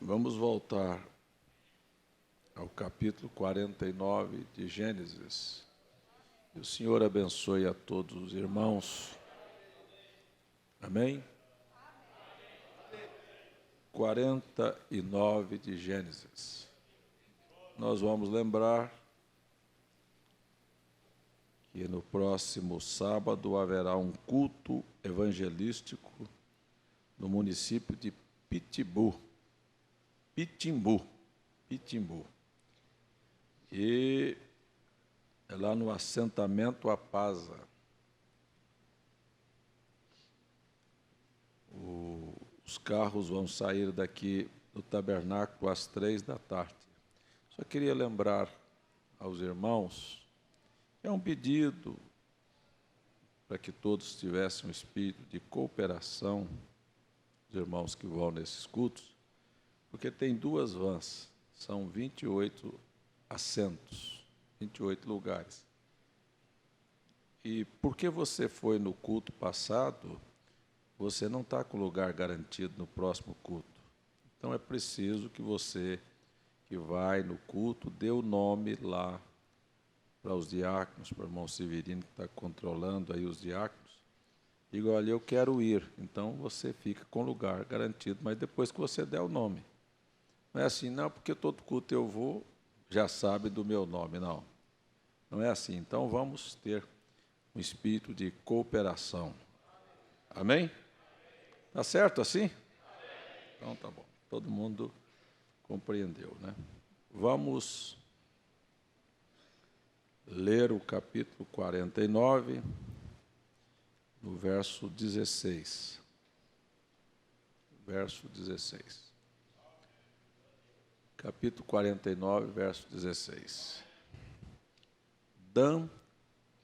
Vamos voltar ao capítulo 49 de Gênesis. Que o Senhor abençoe a todos os irmãos. Amém? 49 de Gênesis. Nós vamos lembrar que no próximo sábado haverá um culto evangelístico no município de Pitimbu. E é lá no assentamento Apasa. Os carros vão sair daqui do tabernáculo às 3 da tarde. Só queria lembrar aos irmãos, é um pedido para que todos tivessem um espírito de cooperação, os irmãos que vão nesses cultos, porque tem 2 vans, são 28 assentos, 28 lugares. E porque você foi no culto passado, você não está com lugar garantido no próximo culto. Então é preciso que você, que vai no culto, dê o nome lá para os diáconos, para o irmão Severino, que está controlando aí os diáconos. Diga, olha, eu quero ir. Então você fica com lugar garantido, mas depois que você der o nome. Não é assim, não, porque todo culto eu vou, já sabe do meu nome, não. Não é assim. Então vamos ter um espírito de cooperação. Amém? Tá certo assim? Então tá bom. Todo mundo compreendeu, né? Vamos ler o capítulo 49, no verso 16. Verso 16. Capítulo 49, verso 16. Dan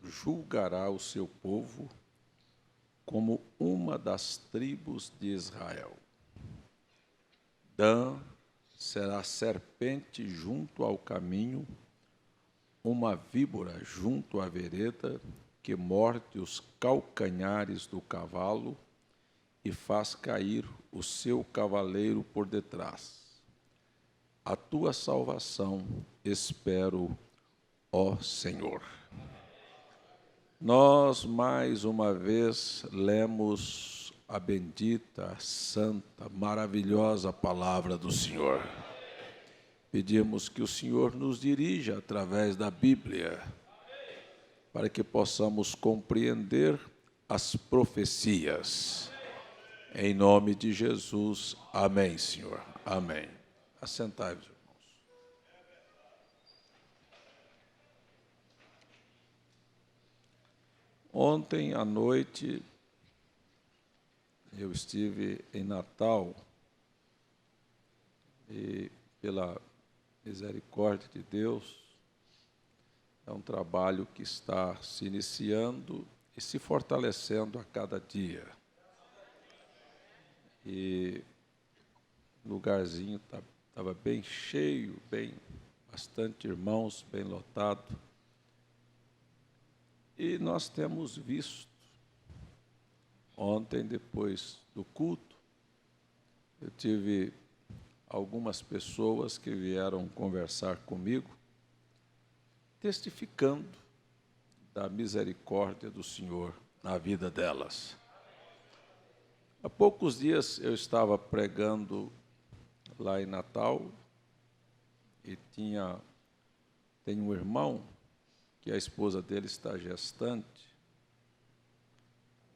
julgará o seu povo como uma das tribos de Israel. Dan será serpente junto ao caminho, uma víbora junto à vereda, que morde os calcanhares do cavalo e faz cair o seu cavaleiro por detrás. A tua salvação espero, ó Senhor. Nós, mais uma vez, lemos a bendita, santa, maravilhosa palavra do Senhor. Pedimos que o Senhor nos dirija através da Bíblia, para que possamos compreender as profecias. Em nome de Jesus, amém, Senhor. Amém. Assentai-vos, irmãos. Ontem à noite, eu estive em Natal e, pela misericórdia de Deus, é um trabalho que está se iniciando e se fortalecendo a cada dia. E o lugarzinho estava bem cheio, bastante irmãos, bem lotado. E nós temos visto, ontem, depois do culto, eu tive algumas pessoas que vieram conversar comigo, testificando da misericórdia do Senhor na vida delas. Há poucos dias eu estava pregando lá em Natal e tem um irmão que a esposa dele está gestante,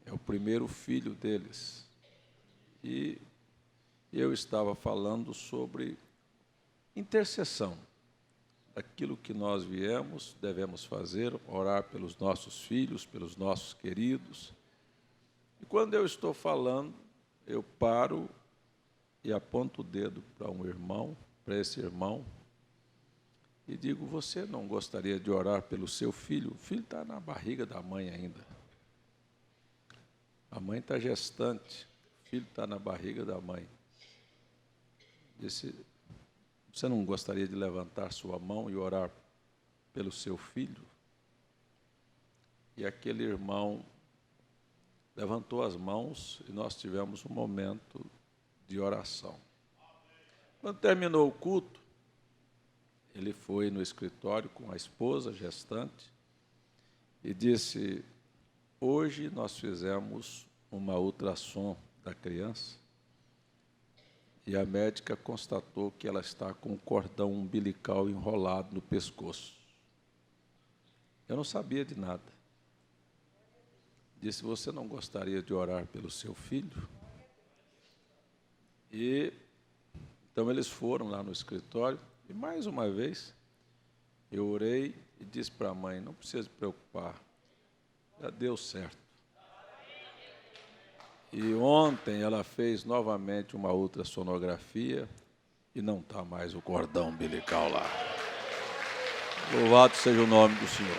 é o primeiro filho deles. E eu estava falando sobre intercessão, aquilo que nós devemos fazer, orar pelos nossos filhos, pelos nossos queridos. E quando eu estou falando, eu paro e aponto o dedo para um irmão, para esse irmão, e digo, você não gostaria de orar pelo seu filho? O filho está na barriga da mãe ainda. A mãe está gestante, o filho está na barriga da mãe. Disse, você não gostaria de levantar sua mão e orar pelo seu filho? E aquele irmão levantou as mãos e nós tivemos um momento de oração. Quando terminou o culto, ele foi no escritório com a esposa gestante e disse: hoje nós fizemos uma ultrassom da criança e a médica constatou que ela está com o cordão umbilical enrolado no pescoço. Eu não sabia de nada. Disse: você não gostaria de orar pelo seu filho? E então eles foram lá no escritório e mais uma vez eu orei e disse para a mãe: não precisa se preocupar, já deu certo. E ontem ela fez novamente uma ultrassonografia e não está mais o cordão umbilical lá. Louvado seja o nome do Senhor.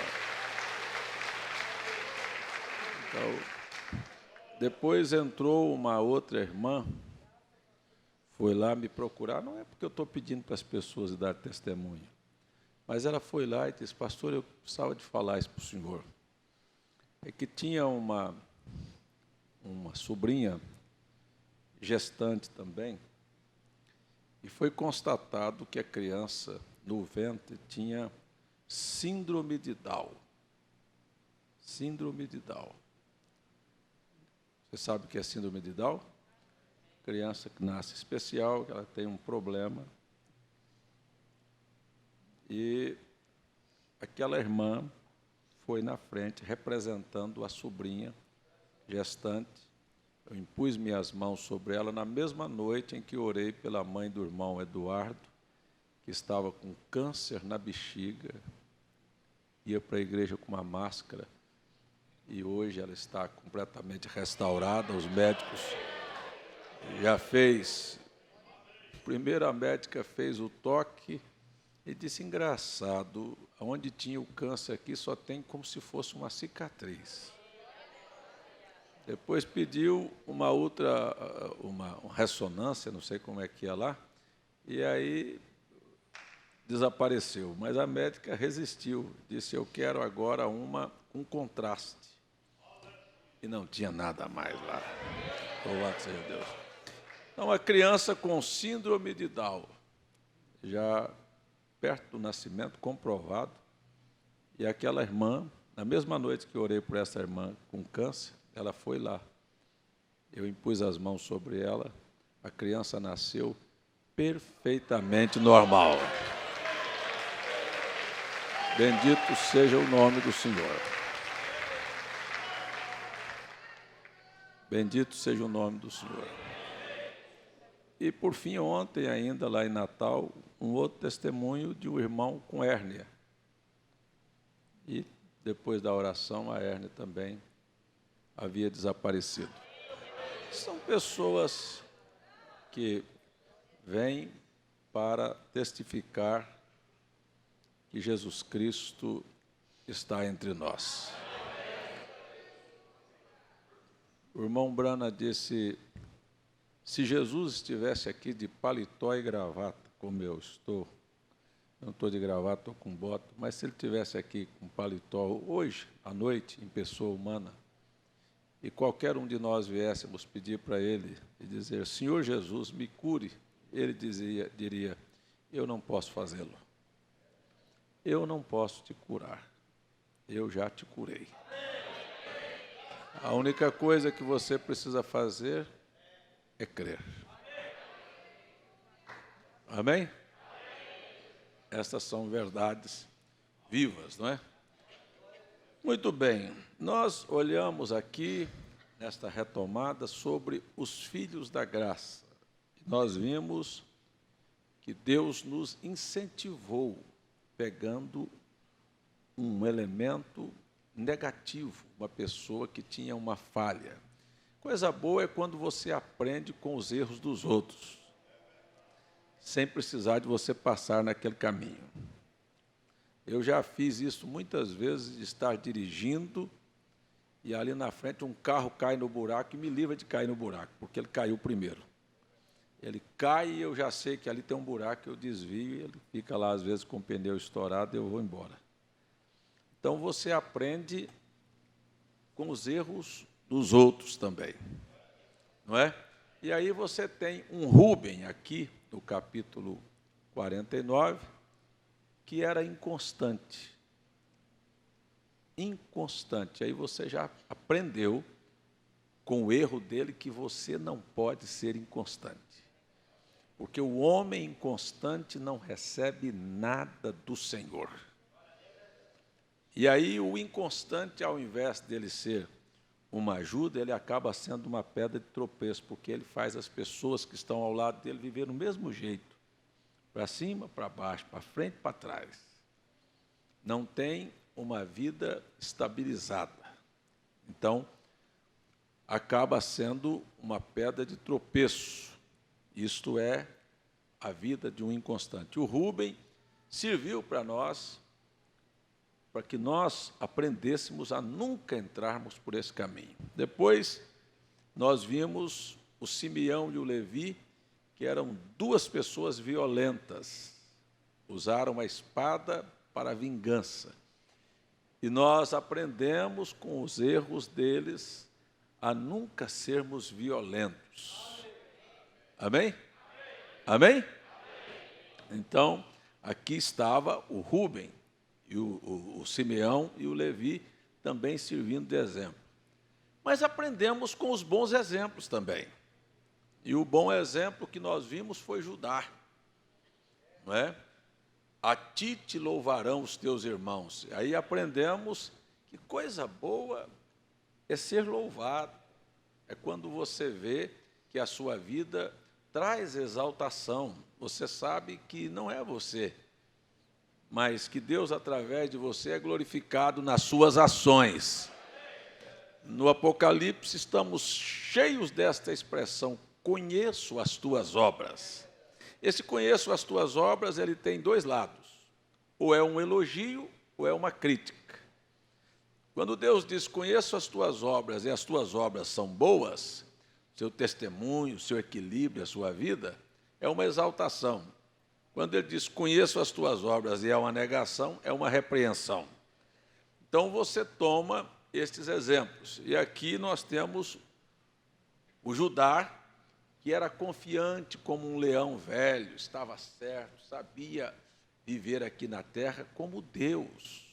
Então, depois entrou uma outra irmã, foi lá me procurar, não é porque eu estou pedindo para as pessoas dar testemunho, mas ela foi lá e disse: pastor, eu precisava de falar isso para o senhor. É que tinha uma sobrinha gestante também, e foi constatado que a criança no ventre tinha síndrome de Down. Síndrome de Down. Você sabe o que é síndrome de Down? Criança que nasce especial, que ela tem um problema. E aquela irmã foi na frente, representando a sobrinha gestante. Eu impus minhas mãos sobre ela na mesma noite em que orei pela mãe do irmão Eduardo, que estava com câncer na bexiga, ia para a igreja com uma máscara, e hoje ela está completamente restaurada. Os médicos já fez, primeiro a médica fez o toque e disse: engraçado, onde tinha o câncer aqui só tem como se fosse uma cicatriz. Depois pediu uma ressonância, não sei como é que é lá, e aí desapareceu. Mas a médica resistiu, disse: eu quero agora uma com contraste. E não tinha nada mais lá. Louvado seja Deus. Então, a criança com síndrome de Down, já perto do nascimento, comprovado, e aquela irmã, na mesma noite que eu orei por essa irmã com câncer, ela foi lá. Eu impus as mãos sobre ela, a criança nasceu perfeitamente normal. Bendito seja o nome do Senhor. Bendito seja o nome do Senhor. E, por fim, ontem ainda, lá em Natal, um outro testemunho de um irmão com hérnia. E, depois da oração, a hérnia também havia desaparecido. São pessoas que vêm para testificar que Jesus Cristo está entre nós. O irmão Brana disse: se Jesus estivesse aqui de paletó e gravata, como eu estou, eu não estou de gravata, estou com bota, mas se ele estivesse aqui com paletó hoje, à noite, em pessoa humana, e qualquer um de nós viéssemos pedir para ele e dizer: Senhor Jesus, me cure, ele diria: eu não posso fazê-lo. Eu não posso te curar. Eu já te curei. A única coisa que você precisa fazer é crer. Amém? Estas são verdades vivas, não é? Muito bem. Nós olhamos aqui, nesta retomada, sobre os filhos da graça. Nós vimos que Deus nos incentivou, pegando um elemento negativo, uma pessoa que tinha uma falha. Coisa boa é quando você aprende com os erros dos outros, sem precisar de você passar naquele caminho. Eu já fiz isso muitas vezes, de estar dirigindo e ali na frente um carro cai no buraco e me livra de cair no buraco, porque ele caiu primeiro. Ele cai e eu já sei que ali tem um buraco, eu desvio e ele fica lá às vezes com o pneu estourado e eu vou embora. Então, você aprende com os erros dos outros também, não é? E aí você tem um Rubem aqui, no capítulo 49, que era inconstante. Inconstante. Aí você já aprendeu com o erro dele que você não pode ser inconstante. Porque o homem inconstante não recebe nada do Senhor. E aí o inconstante, ao invés dele ser uma ajuda, ele acaba sendo uma pedra de tropeço, porque ele faz as pessoas que estão ao lado dele viver do mesmo jeito, para cima, para baixo, para frente, para trás. Não tem uma vida estabilizada. Então, acaba sendo uma pedra de tropeço. Isto é a vida de um inconstante. O Rubem serviu para nós, para que nós aprendêssemos a nunca entrarmos por esse caminho. Depois, nós vimos o Simeão e o Levi, que eram duas pessoas violentas, usaram a espada para a vingança. E nós aprendemos com os erros deles a nunca sermos violentos. Amém? Amém? Então, aqui estava o Rubem, e o Simeão e o Levi também servindo de exemplo. Mas aprendemos com os bons exemplos também. E o bom exemplo que nós vimos foi Judá. Não é? A ti te louvarão os teus irmãos. Aí aprendemos que coisa boa é ser louvado. É quando você vê que a sua vida traz exaltação. Você sabe que não é você, mas que Deus, através de você, é glorificado nas suas ações. No Apocalipse, estamos cheios desta expressão, conheço as tuas obras. Esse conheço as tuas obras, ele tem dois lados. Ou é um elogio, ou é uma crítica. Quando Deus diz, conheço as tuas obras, e as tuas obras são boas, seu testemunho, seu equilíbrio, a sua vida, é uma exaltação. Quando ele diz, conheço as tuas obras, e é uma negação, é uma repreensão. Então, você toma estes exemplos. E aqui nós temos o Judá, que era confiante como um leão velho, estava certo, sabia viver aqui na terra como Deus.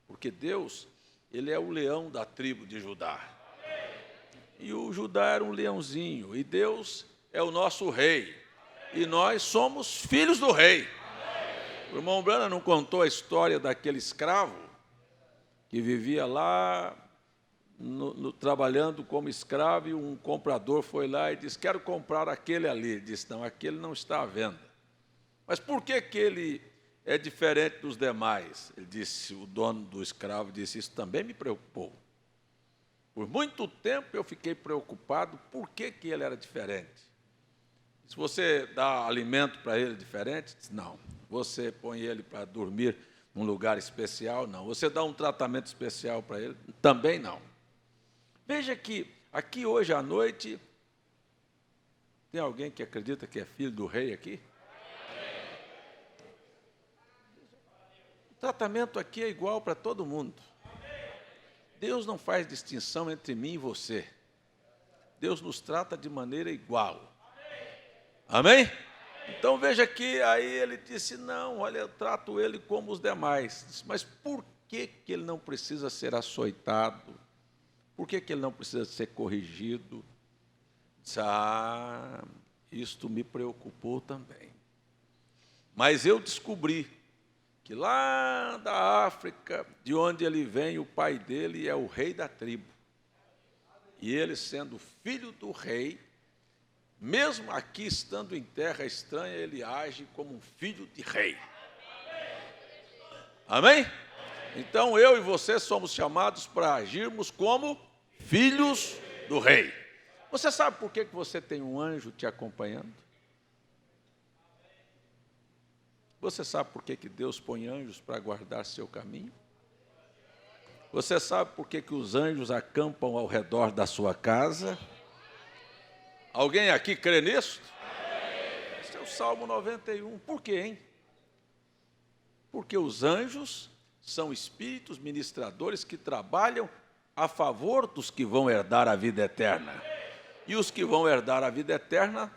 Porque Deus, ele é o leão da tribo de Judá. E o Judá era um leãozinho, e Deus é o nosso rei. E nós somos filhos do rei. O irmão Brana não contou a história daquele escravo que vivia lá trabalhando como escravo, e um comprador foi lá e disse, quero comprar aquele ali. Ele disse, não, aquele não está à venda. Mas por que ele é diferente dos demais? Ele disse, o dono do escravo disse, isso também me preocupou. Por muito tempo eu fiquei preocupado por que ele era diferente. Se você dá alimento para ele diferente, não. Você põe ele para dormir num lugar especial, não. Você dá um tratamento especial para ele, também não. Veja que aqui hoje à noite, tem alguém que acredita que é filho do rei aqui? O tratamento aqui é igual para todo mundo. Deus não faz distinção entre mim e você. Deus nos trata de maneira igual. Amém? Então veja que aí ele disse, não, olha, eu trato ele como os demais. Disse, mas por que ele não precisa ser açoitado? Por que ele não precisa ser corrigido? Disse, isto me preocupou também. Mas eu descobri que lá da África, de onde ele vem, o pai dele é o rei da tribo. E ele, sendo filho do rei, mesmo aqui estando em terra estranha, ele age como um filho de rei. Amém? Então, eu e você somos chamados para agirmos como filhos do rei. Você sabe por que você tem um anjo te acompanhando? Você sabe por que Deus põe anjos para guardar seu caminho? Você sabe por que os anjos acampam ao redor da sua casa? Alguém aqui crê nisso? Esse é o Salmo 91. Por quê, hein? Porque os anjos são espíritos ministradores que trabalham a favor dos que vão herdar a vida eterna. E os que vão herdar a vida eterna,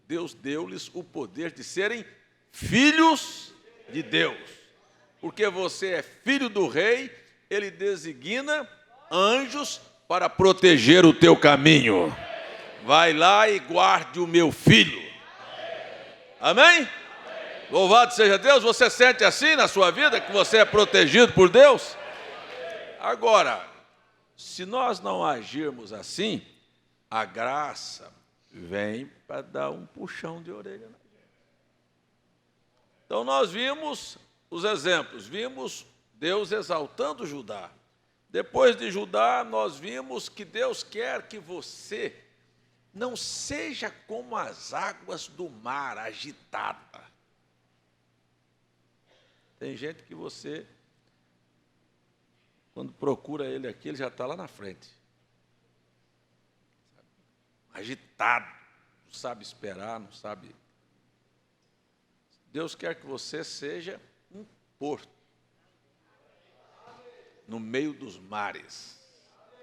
Deus deu-lhes o poder de serem filhos de Deus. Porque você é filho do rei, ele designa anjos para proteger o teu caminho. Vai lá e guarde o meu filho. Amém? Louvado seja Deus. Você sente assim na sua vida, que você é protegido por Deus? Agora, se nós não agirmos assim, a graça vem para dar um puxão de orelha na gente. Então nós vimos os exemplos, vimos Deus exaltando Judá. Depois de Judá, nós vimos que Deus quer que você não seja como as águas do mar, agitada. Tem gente que você, quando procura ele aqui, ele já está lá na frente. Agitado, não sabe esperar, não sabe. Deus quer que você seja um porto no meio dos mares.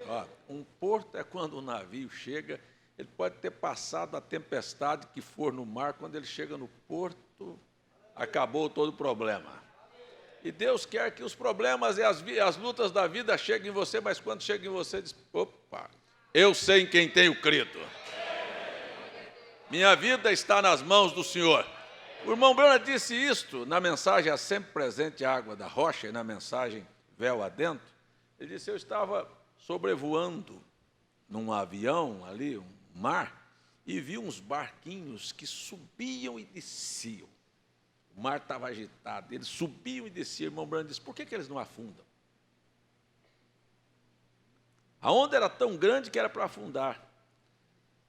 Ó, um porto é quando o navio chega, ele pode ter passado a tempestade que for no mar, quando ele chega no porto, acabou todo o problema. E Deus quer que os problemas e as lutas da vida cheguem em você, mas quando chega em você, diz, opa, eu sei em quem tenho crido. Minha vida está nas mãos do Senhor. O irmão Branham disse isto na mensagem A Sempre Presente Água da Rocha, e na mensagem Véu Adentro. Ele disse, eu estava sobrevoando num avião ali, um mar, e vi uns barquinhos que subiam e desciam. O mar estava agitado, eles subiam e desciam. O irmão Branham disse, por que eles não afundam? A onda era tão grande que era para afundar.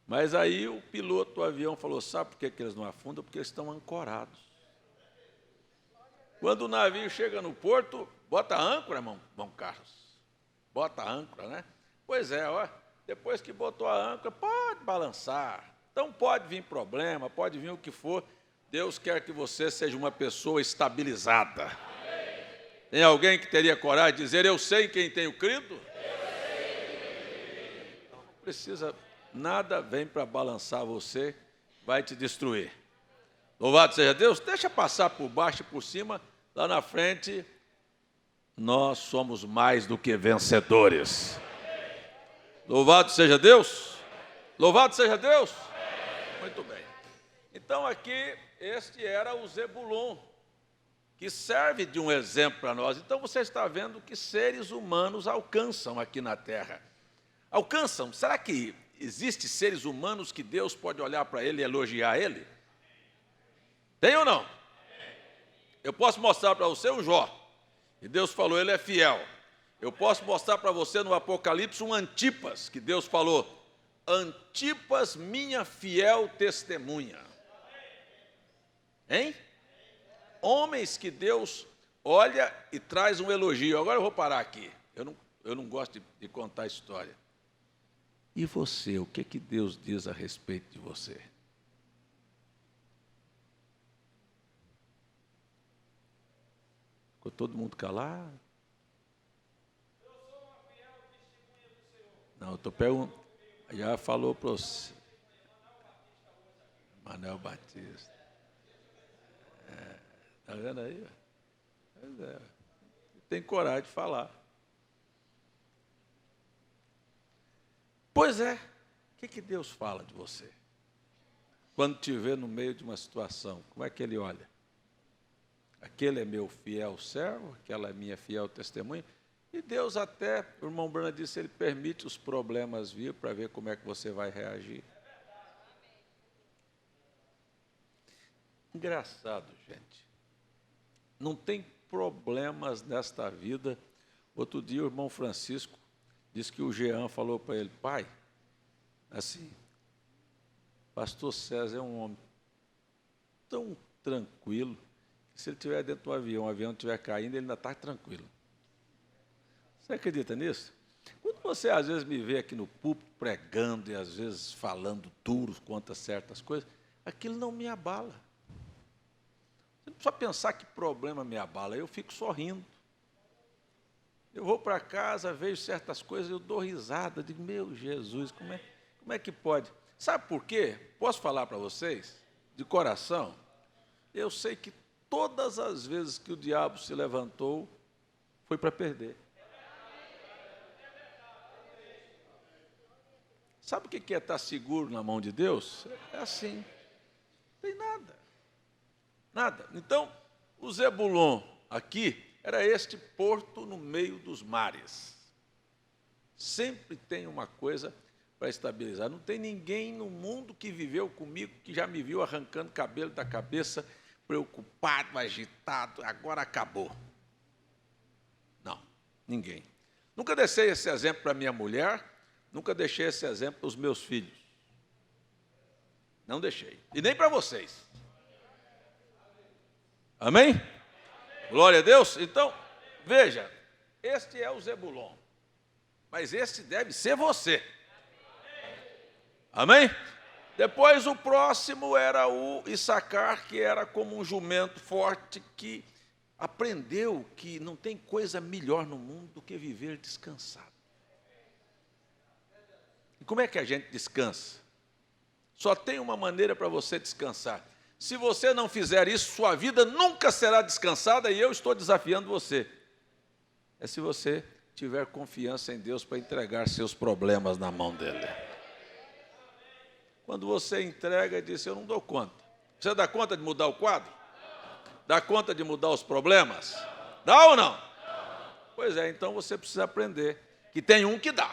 Mas aí o piloto do avião falou, sabe por que eles não afundam? Porque eles estão ancorados. Quando o navio chega no porto, bota a âncora, irmão Carlos. Bota a âncora, né? Pois é, ó, depois que botou a âncora, pode balançar. Então pode vir problema, pode vir o que for. Deus quer que você seja uma pessoa estabilizada. Amém. Tem alguém que teria coragem de dizer, eu sei quem tenho crido? Não precisa, nada vem para balançar você, vai te destruir. Louvado seja Deus. Deixa passar por baixo e por cima, lá na frente, nós somos mais do que vencedores. Louvado seja Deus. Louvado seja Deus. Muito bem. Então aqui, este era o Zebulon, que serve de um exemplo para nós. Então você está vendo que seres humanos alcançam aqui na terra. Alcançam? Será que existem seres humanos que Deus pode olhar para ele e elogiar ele? Tem ou não? Eu posso mostrar para você o Jó, e Deus falou, ele é fiel. Eu posso mostrar para você no Apocalipse um Antipas, que Deus falou, Antipas, minha fiel testemunha. Hein? Homens que Deus olha e traz um elogio. Agora eu vou parar aqui. Eu não gosto de contar história. E você, o que Deus diz a respeito de você? Ficou todo mundo calado? Eu sou uma fiel testemunha do Senhor. Não, eu estou perguntando. Já falou para você. Manuel Batista. Está vendo aí? Pois é. Tem coragem de falar. Pois é. O que Deus fala de você? Quando te vê no meio de uma situação, como é que ele olha? Aquele é meu fiel servo, aquela é minha fiel testemunha. E Deus até, o irmão Branham disse, ele permite os problemas vir para ver como é que você vai reagir. Engraçado, gente. Não tem problemas nesta vida. Outro dia o irmão Francisco disse que o Jean falou para ele, pai, assim, pastor César é um homem tão tranquilo, que se ele estiver dentro do avião, o avião estiver caindo, ele ainda está tranquilo. Você acredita nisso? Quando você às vezes me vê aqui no púlpito pregando e às vezes falando duro contra certas coisas, aquilo não me abala. Você não precisa pensar que problema me abala, eu fico sorrindo. Eu vou para casa, vejo certas coisas, eu dou risada, digo, meu Jesus, como é que pode? Sabe por quê? Posso falar para vocês, de coração? Eu sei que todas as vezes que o diabo se levantou, foi para perder. Sabe o que é estar seguro na mão de Deus? É assim, não tem nada. Nada. Então, o Zebulon aqui era este porto no meio dos mares. Sempre tem uma coisa para estabilizar. Não tem ninguém no mundo que viveu comigo, que já me viu arrancando cabelo da cabeça, preocupado, agitado, agora acabou. Não, ninguém. Nunca deixei esse exemplo para minha mulher, nunca deixei esse exemplo para os meus filhos. Não deixei. E nem para vocês. Amém? Glória a Deus. Então, veja, este é o Zebulon. Mas este deve ser você. Amém? Depois o próximo era o Issacar, que era como um jumento forte que aprendeu que não tem coisa melhor no mundo do que viver descansado. E como é que a gente descansa? Só tem uma maneira para você descansar. Se você não fizer isso, sua vida nunca será descansada, e eu estou desafiando você. É se você tiver confiança em Deus para entregar seus problemas na mão dele. Quando você entrega e diz, eu não dou conta. Você dá conta de mudar o quadro? Dá conta de mudar os problemas? Dá ou não? Pois é, então você precisa aprender que tem um que dá.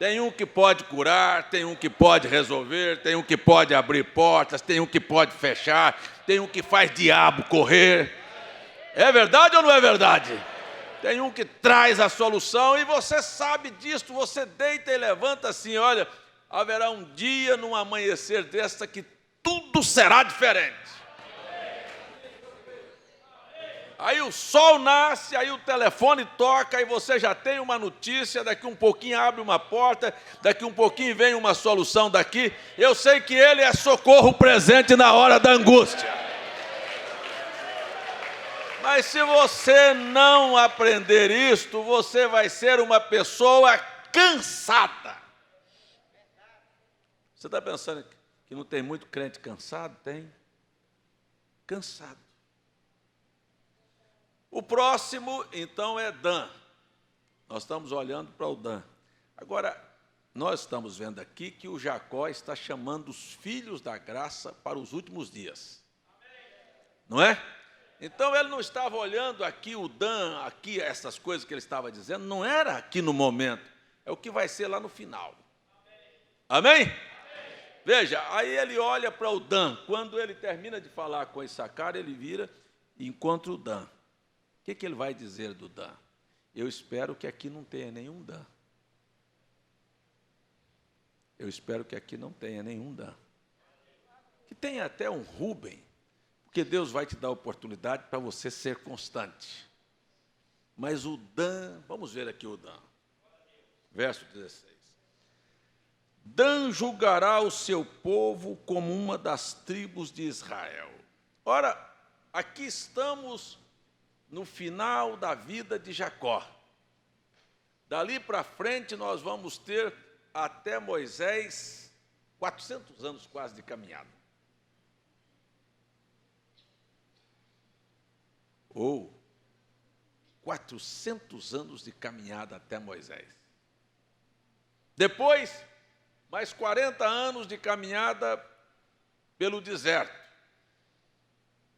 Tem um que pode curar, tem um que pode resolver, tem um que pode abrir portas, tem um que pode fechar, tem um que faz diabo correr. É verdade ou não é verdade? Tem um que traz a solução e você sabe disso, você deita e levanta assim, olha, haverá um dia, num amanhecer desta, que tudo será diferente. Aí o sol nasce, aí o telefone toca, aí você já tem uma notícia, daqui um pouquinho abre uma porta, daqui um pouquinho vem uma solução daqui. Eu sei que Ele é socorro presente na hora da angústia. Mas se você não aprender isto, você vai ser uma pessoa cansada. Você está pensando que não tem muito crente cansado? Tem. Cansado. O próximo, então, é Dan. Nós estamos olhando para o Dan. Agora, nós estamos vendo aqui que o Jacó está chamando os filhos da graça para os últimos dias. Não é? Então, ele não estava olhando aqui o Dan, aqui essas coisas que ele estava dizendo, não era aqui no momento, é o que vai ser lá no final. Amém? Veja, aí ele olha para o Dan. Quando ele termina de falar com Issacar, ele vira e encontra o Dan. O que ele vai dizer do Dan? Eu espero que aqui não tenha nenhum Dan. Eu espero que aqui não tenha nenhum Dan. Que tenha até um Rubem, porque Deus vai te dar oportunidade para você ser constante. Mas o Dan, vamos ver aqui o Dan. Verso 16. Dan julgará o seu povo como uma das tribos de Israel. Ora, aqui estamos no final da vida de Jacó. Dali para frente nós vamos ter até Moisés 400 anos quase de caminhada. Ou 400 anos de caminhada até Moisés. Depois, mais 40 anos de caminhada pelo deserto.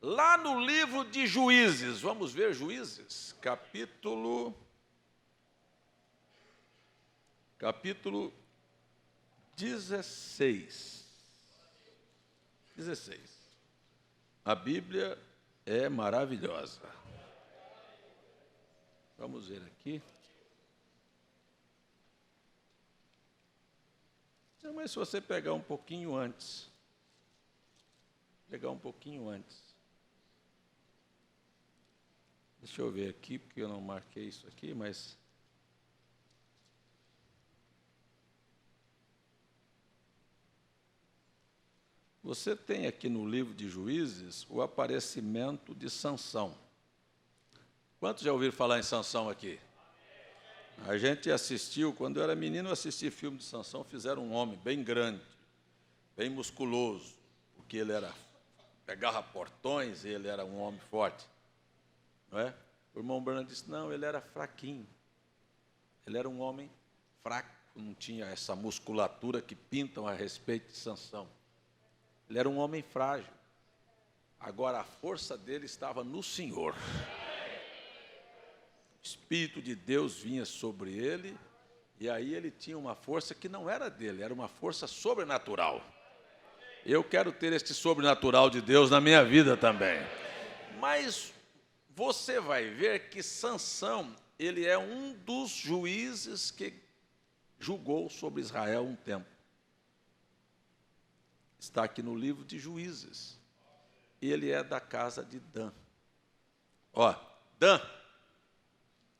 Lá no livro de Juízes, vamos ver Juízes, capítulo 16. A Bíblia é maravilhosa. Vamos ver aqui. Não, mas se você pegar um pouquinho antes, deixa eu ver aqui, porque eu não marquei isso aqui, mas... Você tem aqui no livro de Juízes o aparecimento de Sansão. Quantos já ouviram falar em Sansão aqui? A gente assistiu, quando eu era menino, eu assisti filme de Sansão, fizeram um homem bem grande, bem musculoso, porque ele pegava portões, ele era um homem forte. Não é? O irmão Branham disse, não, ele era fraquinho. Ele era um homem fraco, não tinha essa musculatura que pintam a respeito de Sansão. Ele era um homem frágil. Agora, a força dele estava no Senhor. O Espírito de Deus vinha sobre ele, e aí ele tinha uma força que não era dele, era uma força sobrenatural. Eu quero ter este sobrenatural de Deus na minha vida também. Mas você vai ver que Sansão, ele é um dos juízes que julgou sobre Israel um tempo. Está aqui no livro de Juízes. Ele é da casa de Dan. Ó, Dan,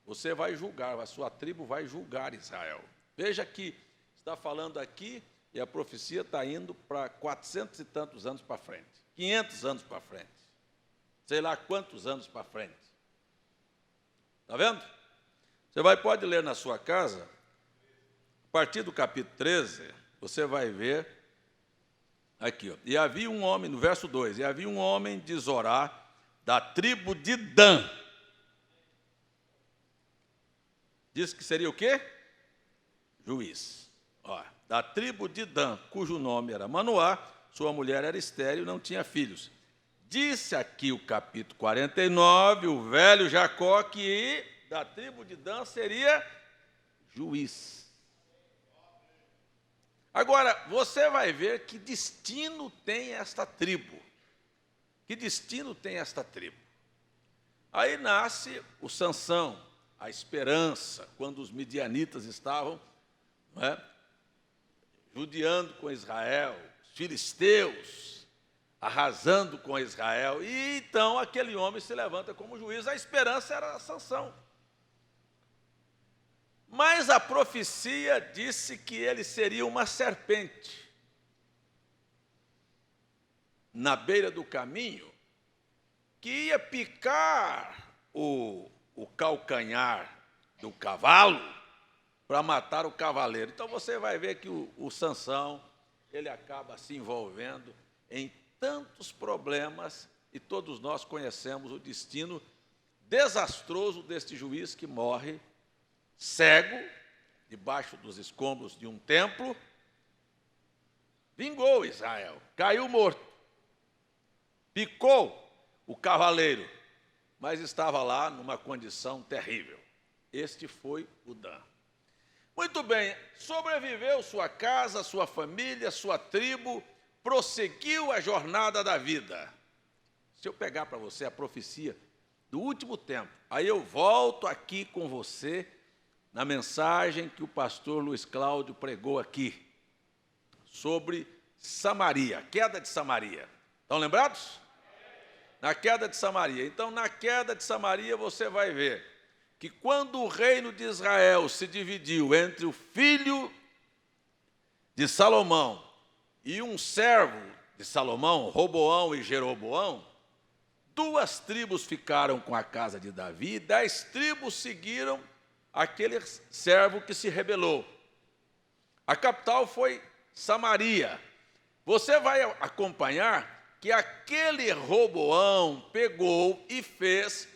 você vai julgar, a sua tribo vai julgar Israel. Veja que está falando aqui, e a profecia está indo para 400 e tantos anos para frente. 500 anos para frente. Sei lá quantos anos para frente. Está vendo? Você pode ler na sua casa, a partir do capítulo 13, você vai ver, aqui, ó, e havia um homem, no verso 2, e havia um homem de Zorá, da tribo de Dan. Diz que seria o quê? Juiz. Ó, da tribo de Dan, cujo nome era Manoá, sua mulher era estéril e não tinha filhos. Disse aqui o capítulo 49, o velho Jacó, que da tribo de Dan seria juiz. Agora, você vai ver que destino tem esta tribo. Que destino tem esta tribo? Aí nasce o Sansão, a esperança, quando os midianitas estavam, não é, judiando com Israel, os filisteus arrasando com Israel, e então aquele homem se levanta como juiz. A esperança era Sansão. Mas a profecia disse que ele seria uma serpente. Na beira do caminho, que ia picar o calcanhar do cavalo para matar o cavaleiro. Então você vai ver que o Sansão, ele acaba se envolvendo em tantos problemas, e todos nós conhecemos o destino desastroso deste juiz que morre cego, debaixo dos escombros de um templo. Vingou Israel, caiu morto, picou o cavaleiro, mas estava lá numa condição terrível. Este foi o Dan. Muito bem, sobreviveu sua casa, sua família, sua tribo, prosseguiu a jornada da vida. Se eu pegar para você a profecia do último tempo, aí eu volto aqui com você na mensagem que o pastor Luiz Cláudio pregou aqui, sobre Samaria, a queda de Samaria. Estão lembrados? Na queda de Samaria. Então, na queda de Samaria, você vai ver que quando o reino de Israel se dividiu entre o filho de Salomão e um servo de Salomão, Roboão e Jeroboão, 2 tribos ficaram com a casa de Davi, 10 tribos seguiram aquele servo que se rebelou. A capital foi Samaria. Você vai acompanhar que aquele Roboão pegou e fez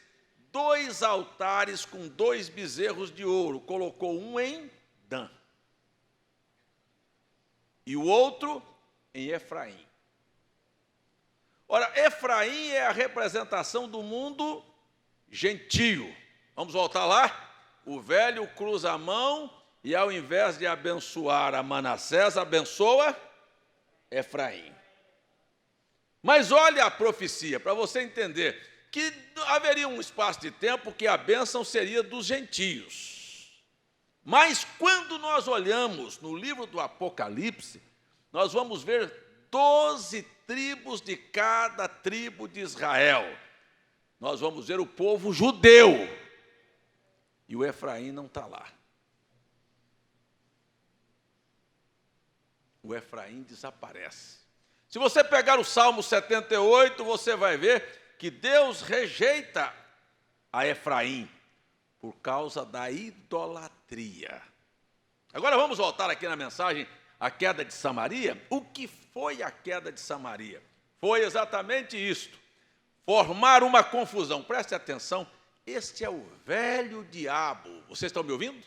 2 altares com 2 bezerros de ouro. Colocou um em Dan e o outro em Efraim. Ora, Efraim é a representação do mundo gentio. Vamos voltar lá? O velho cruza a mão e, ao invés de abençoar a Manassés, abençoa Efraim. Mas olha a profecia, para você entender que haveria um espaço de tempo que a bênção seria dos gentios. Mas quando nós olhamos no livro do Apocalipse, nós vamos ver 12 tribos de cada tribo de Israel. Nós vamos ver o povo judeu. E o Efraim não está lá. O Efraim desaparece. Se você pegar o Salmo 78, você vai ver que Deus rejeita a Efraim, por causa da idolatria. Agora vamos voltar aqui na mensagem, a queda de Samaria. O que foi a queda de Samaria? Foi exatamente isto, formar uma confusão. Preste atenção, este é o velho diabo. Vocês estão me ouvindo?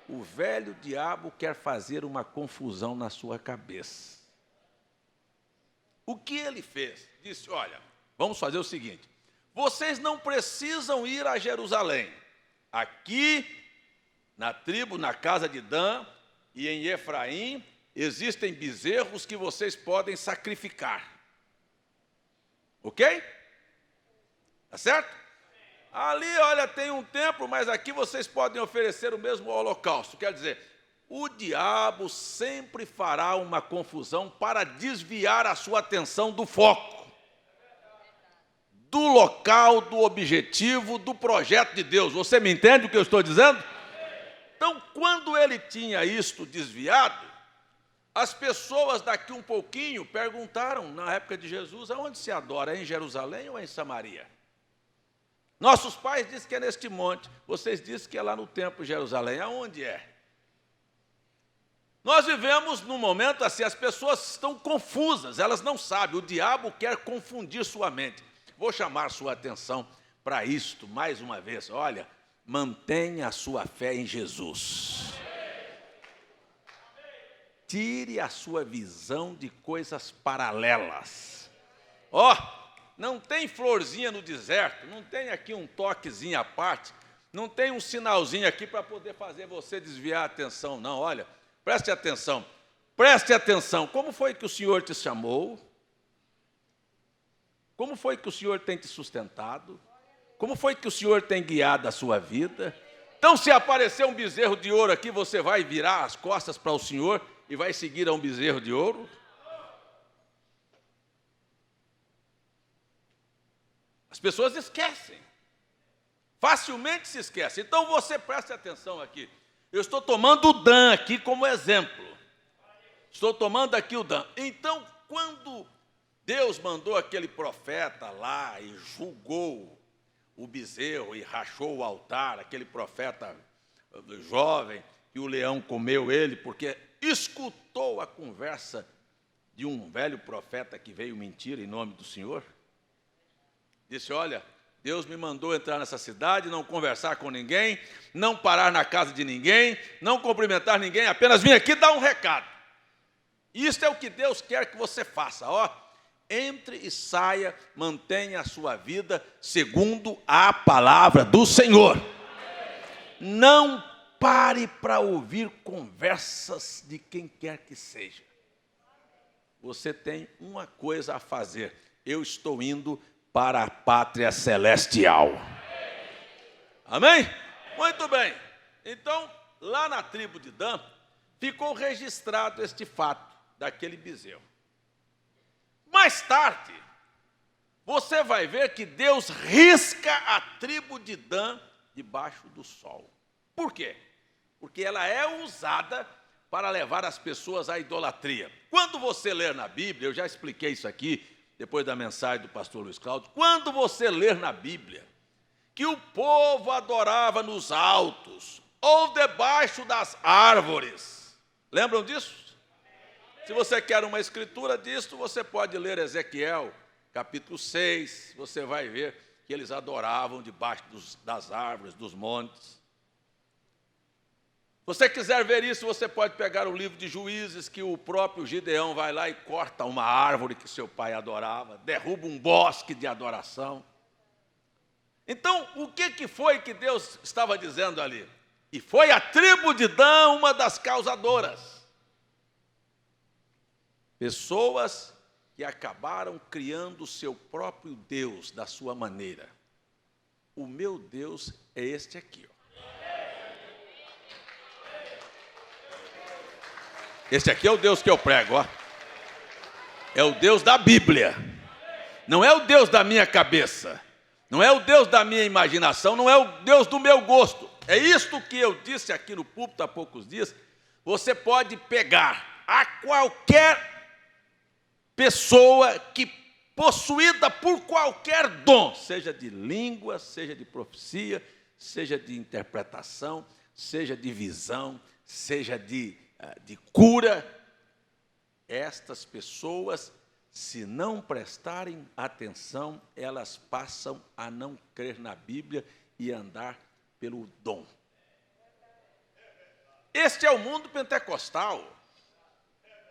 O velho diabo quer fazer uma confusão na sua cabeça. O que ele fez? Disse, olha, vamos fazer o seguinte, vocês não precisam ir a Jerusalém. Aqui, na tribo, na casa de Dan e em Efraim, existem bezerros que vocês podem sacrificar. Ok? Tá certo? Ali, olha, tem um templo, mas aqui vocês podem oferecer o mesmo holocausto. Quer dizer, o diabo sempre fará uma confusão para desviar a sua atenção do foco, do local, do objetivo, do projeto de Deus. Você me entende o que eu estou dizendo? Então, quando ele tinha isto desviado, as pessoas daqui um pouquinho perguntaram, na época de Jesus, aonde se adora? É em Jerusalém ou é em Samaria? Nossos pais dizem que é neste monte, vocês dizem que é lá no templo de Jerusalém. Aonde é? Nós vivemos num momento assim, as pessoas estão confusas, elas não sabem, o diabo quer confundir sua mente. Vou chamar sua atenção para isto mais uma vez. Olha, mantenha a sua fé em Jesus. Tire a sua visão de coisas paralelas. Não tem florzinha no deserto, não tem aqui um toquezinho à parte, não tem um sinalzinho aqui para poder fazer você desviar a atenção, não. Olha, preste atenção, preste atenção. Como foi que o Senhor te chamou? Como foi que o Senhor tem te sustentado? Como foi que o Senhor tem guiado a sua vida? Então, se aparecer um bezerro de ouro aqui, você vai virar as costas para o Senhor e vai seguir a um bezerro de ouro? As pessoas esquecem, facilmente se esquecem. Então você preste atenção aqui. Eu estou tomando o Dan aqui como exemplo. Estou tomando aqui o Dan. Então, quando Deus mandou aquele profeta lá e julgou o bezerro e rachou o altar, aquele profeta jovem, e o leão comeu ele, porque escutou a conversa de um velho profeta que veio mentir em nome do Senhor. Disse, olha, Deus me mandou entrar nessa cidade, não conversar com ninguém, não parar na casa de ninguém, não cumprimentar ninguém, apenas vim aqui dar um recado. Isso é o que Deus quer que você faça, entre e saia, mantenha a sua vida segundo a palavra do Senhor. Não pare para ouvir conversas de quem quer que seja. Você tem uma coisa a fazer, eu estou indo para a pátria celestial. Amém? Muito bem. Então, lá na tribo de Dan, ficou registrado este fato daquele bezerro. Mais tarde, você vai ver que Deus risca a tribo de Dan debaixo do sol. Por quê? Porque ela é usada para levar as pessoas à idolatria. Quando você ler na Bíblia, eu já expliquei isso aqui, depois da mensagem do pastor Luiz Cláudio, quando você ler na Bíblia que o povo adorava nos altos ou debaixo das árvores, lembram disso? Se você quer uma escritura disso, você pode ler Ezequiel, capítulo 6, você vai ver que eles adoravam debaixo das árvores, dos montes. Se você quiser ver isso, você pode pegar o livro de Juízes, que o próprio Gideão vai lá e corta uma árvore que seu pai adorava, derruba um bosque de adoração. Então, o que foi que Deus estava dizendo ali? E foi a tribo de Dan uma das causadoras. Pessoas que acabaram criando o seu próprio Deus da sua maneira. O meu Deus é este aqui, Este aqui é o Deus que eu prego, É o Deus da Bíblia. Não é o Deus da minha cabeça. Não é o Deus da minha imaginação. Não é o Deus do meu gosto. É isto que eu disse aqui no púlpito há poucos dias. Você pode pegar a qualquer pessoa que, possuída por qualquer dom, seja de língua, seja de profecia, seja de interpretação, seja de visão, seja de cura. Estas pessoas, se não prestarem atenção, elas passam a não crer na Bíblia e andar pelo dom. Este é o mundo pentecostal.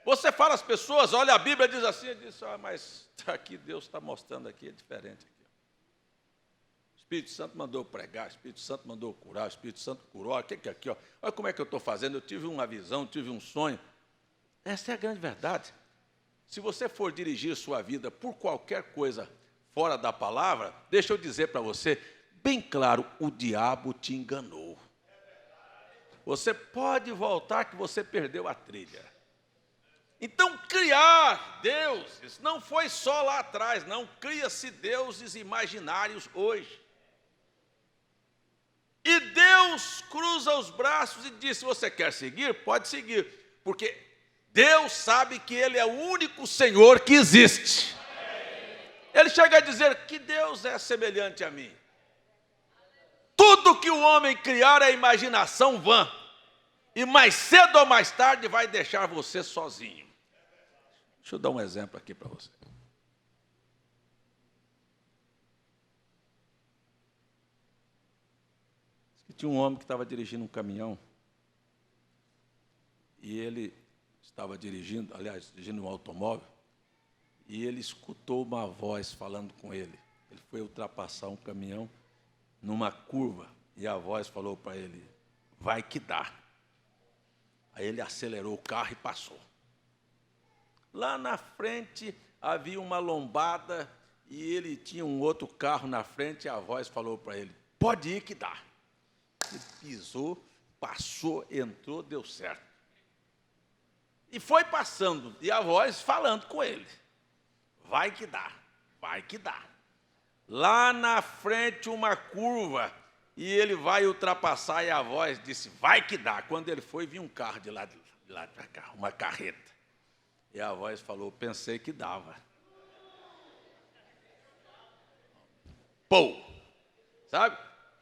Você fala às pessoas, olha, a Bíblia diz assim, diz, mas aqui Deus está mostrando aqui, é diferente. O Espírito Santo mandou pregar, o Espírito Santo mandou curar, o Espírito Santo curou. O que é aqui? Olha como é que eu estou fazendo, eu tive uma visão, tive um sonho. Essa é a grande verdade. Se você for dirigir sua vida por qualquer coisa fora da palavra, deixa eu dizer para você, bem claro, o diabo te enganou. Você pode voltar que você perdeu a trilha. Então, criar deuses não foi só lá atrás, não. Cria-se deuses imaginários hoje. E Deus cruza os braços e diz, se você quer seguir, pode seguir. Porque Deus sabe que Ele é o único Senhor que existe. Ele chega a dizer que Deus é semelhante a mim. Tudo que o homem criar é imaginação vã. E mais cedo ou mais tarde vai deixar você sozinho. Deixa eu dar um exemplo aqui para você. Tinha um homem que estava dirigindo um caminhão. E ele estava dirigindo um automóvel. E ele escutou uma voz falando com ele. Ele foi ultrapassar um caminhão numa curva. E a voz falou para ele, vai que dá. Aí ele acelerou o carro e passou. Lá na frente havia uma lombada e ele tinha um outro carro na frente e a voz falou para ele, pode ir que dá. Ele pisou, passou, entrou, deu certo. E foi passando, e a voz falando com ele. Vai que dá, vai que dá. Lá na frente uma curva, e ele vai ultrapassar, e a voz disse, vai que dá. Quando ele foi, vinha um carro de lá para cá, uma carreta. E a voz falou, pensei que dava. Pô! Sabe?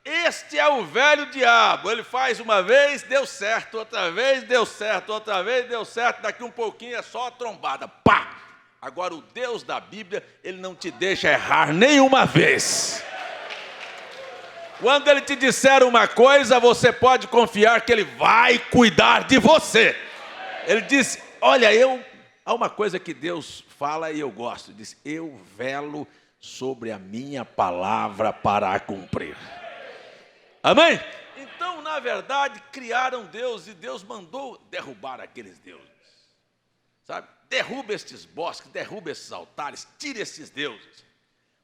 Este é o velho diabo. Ele faz uma vez, deu certo, outra vez, deu certo, outra vez, deu certo. Daqui um pouquinho é só a trombada. Pá! Agora, o Deus da Bíblia, Ele não te deixa errar nenhuma vez. Quando Ele te disser uma coisa, você pode confiar que Ele vai cuidar de você. Ele diz, olha, há uma coisa que Deus fala e eu gosto. Ele diz, eu velo sobre a minha palavra para a cumprir. Amém? Então, na verdade, criaram Deus e Deus mandou derrubar aqueles deuses. Sabe? Derruba estes bosques, derruba esses altares, tira esses deuses.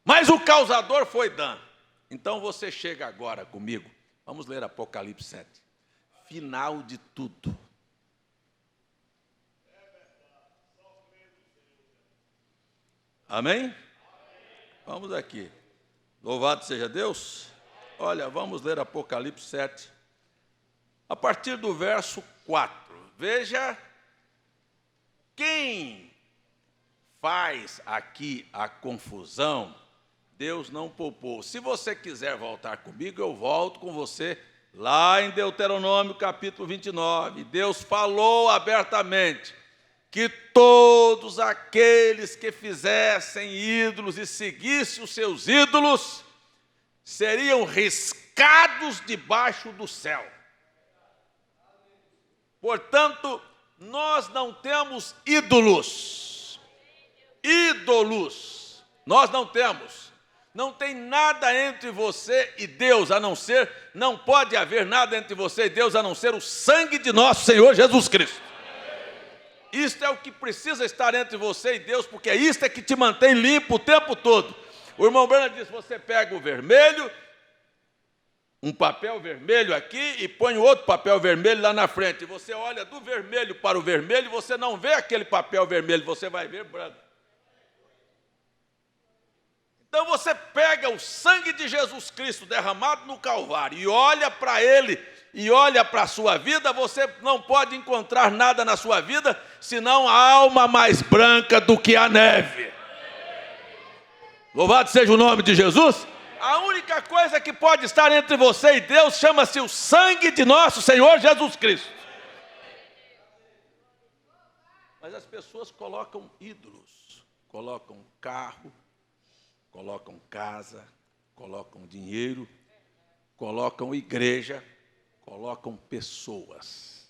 Mas o causador foi Dan. Então você chega agora comigo. Vamos ler Apocalipse 7. Final de tudo. Amém? Vamos aqui. Louvado seja Deus. Olha, vamos ler Apocalipse 7. A partir do verso 4. Veja quem faz aqui a confusão. Deus não poupou. Se você quiser voltar comigo, eu volto com você lá em Deuteronômio capítulo 29. Deus falou abertamente que todos aqueles que fizessem ídolos e seguissem os seus ídolos seriam riscados debaixo do céu. Portanto, nós não temos ídolos. Ídolos. Nós não temos. Não tem nada entre você e Deus, a não ser, não pode haver nada entre você e Deus, a não ser o sangue de nosso Senhor Jesus Cristo. Isto é o que precisa estar entre você e Deus, porque isto é que te mantém limpo o tempo todo. O irmão Branham diz, você pega o vermelho, um papel vermelho aqui e põe outro papel vermelho lá na frente. Você olha do vermelho para o vermelho, você não vê aquele papel vermelho, você vai ver branco. Então você pega o sangue de Jesus Cristo derramado no Calvário e olha para ele e olha para a sua vida, você não pode encontrar nada na sua vida, senão a alma mais branca do que a neve. Louvado seja o nome de Jesus. A única coisa que pode estar entre você e Deus chama-se o sangue de nosso Senhor Jesus Cristo. Mas as pessoas colocam ídolos, colocam carro, colocam casa, colocam dinheiro, colocam igreja, colocam pessoas.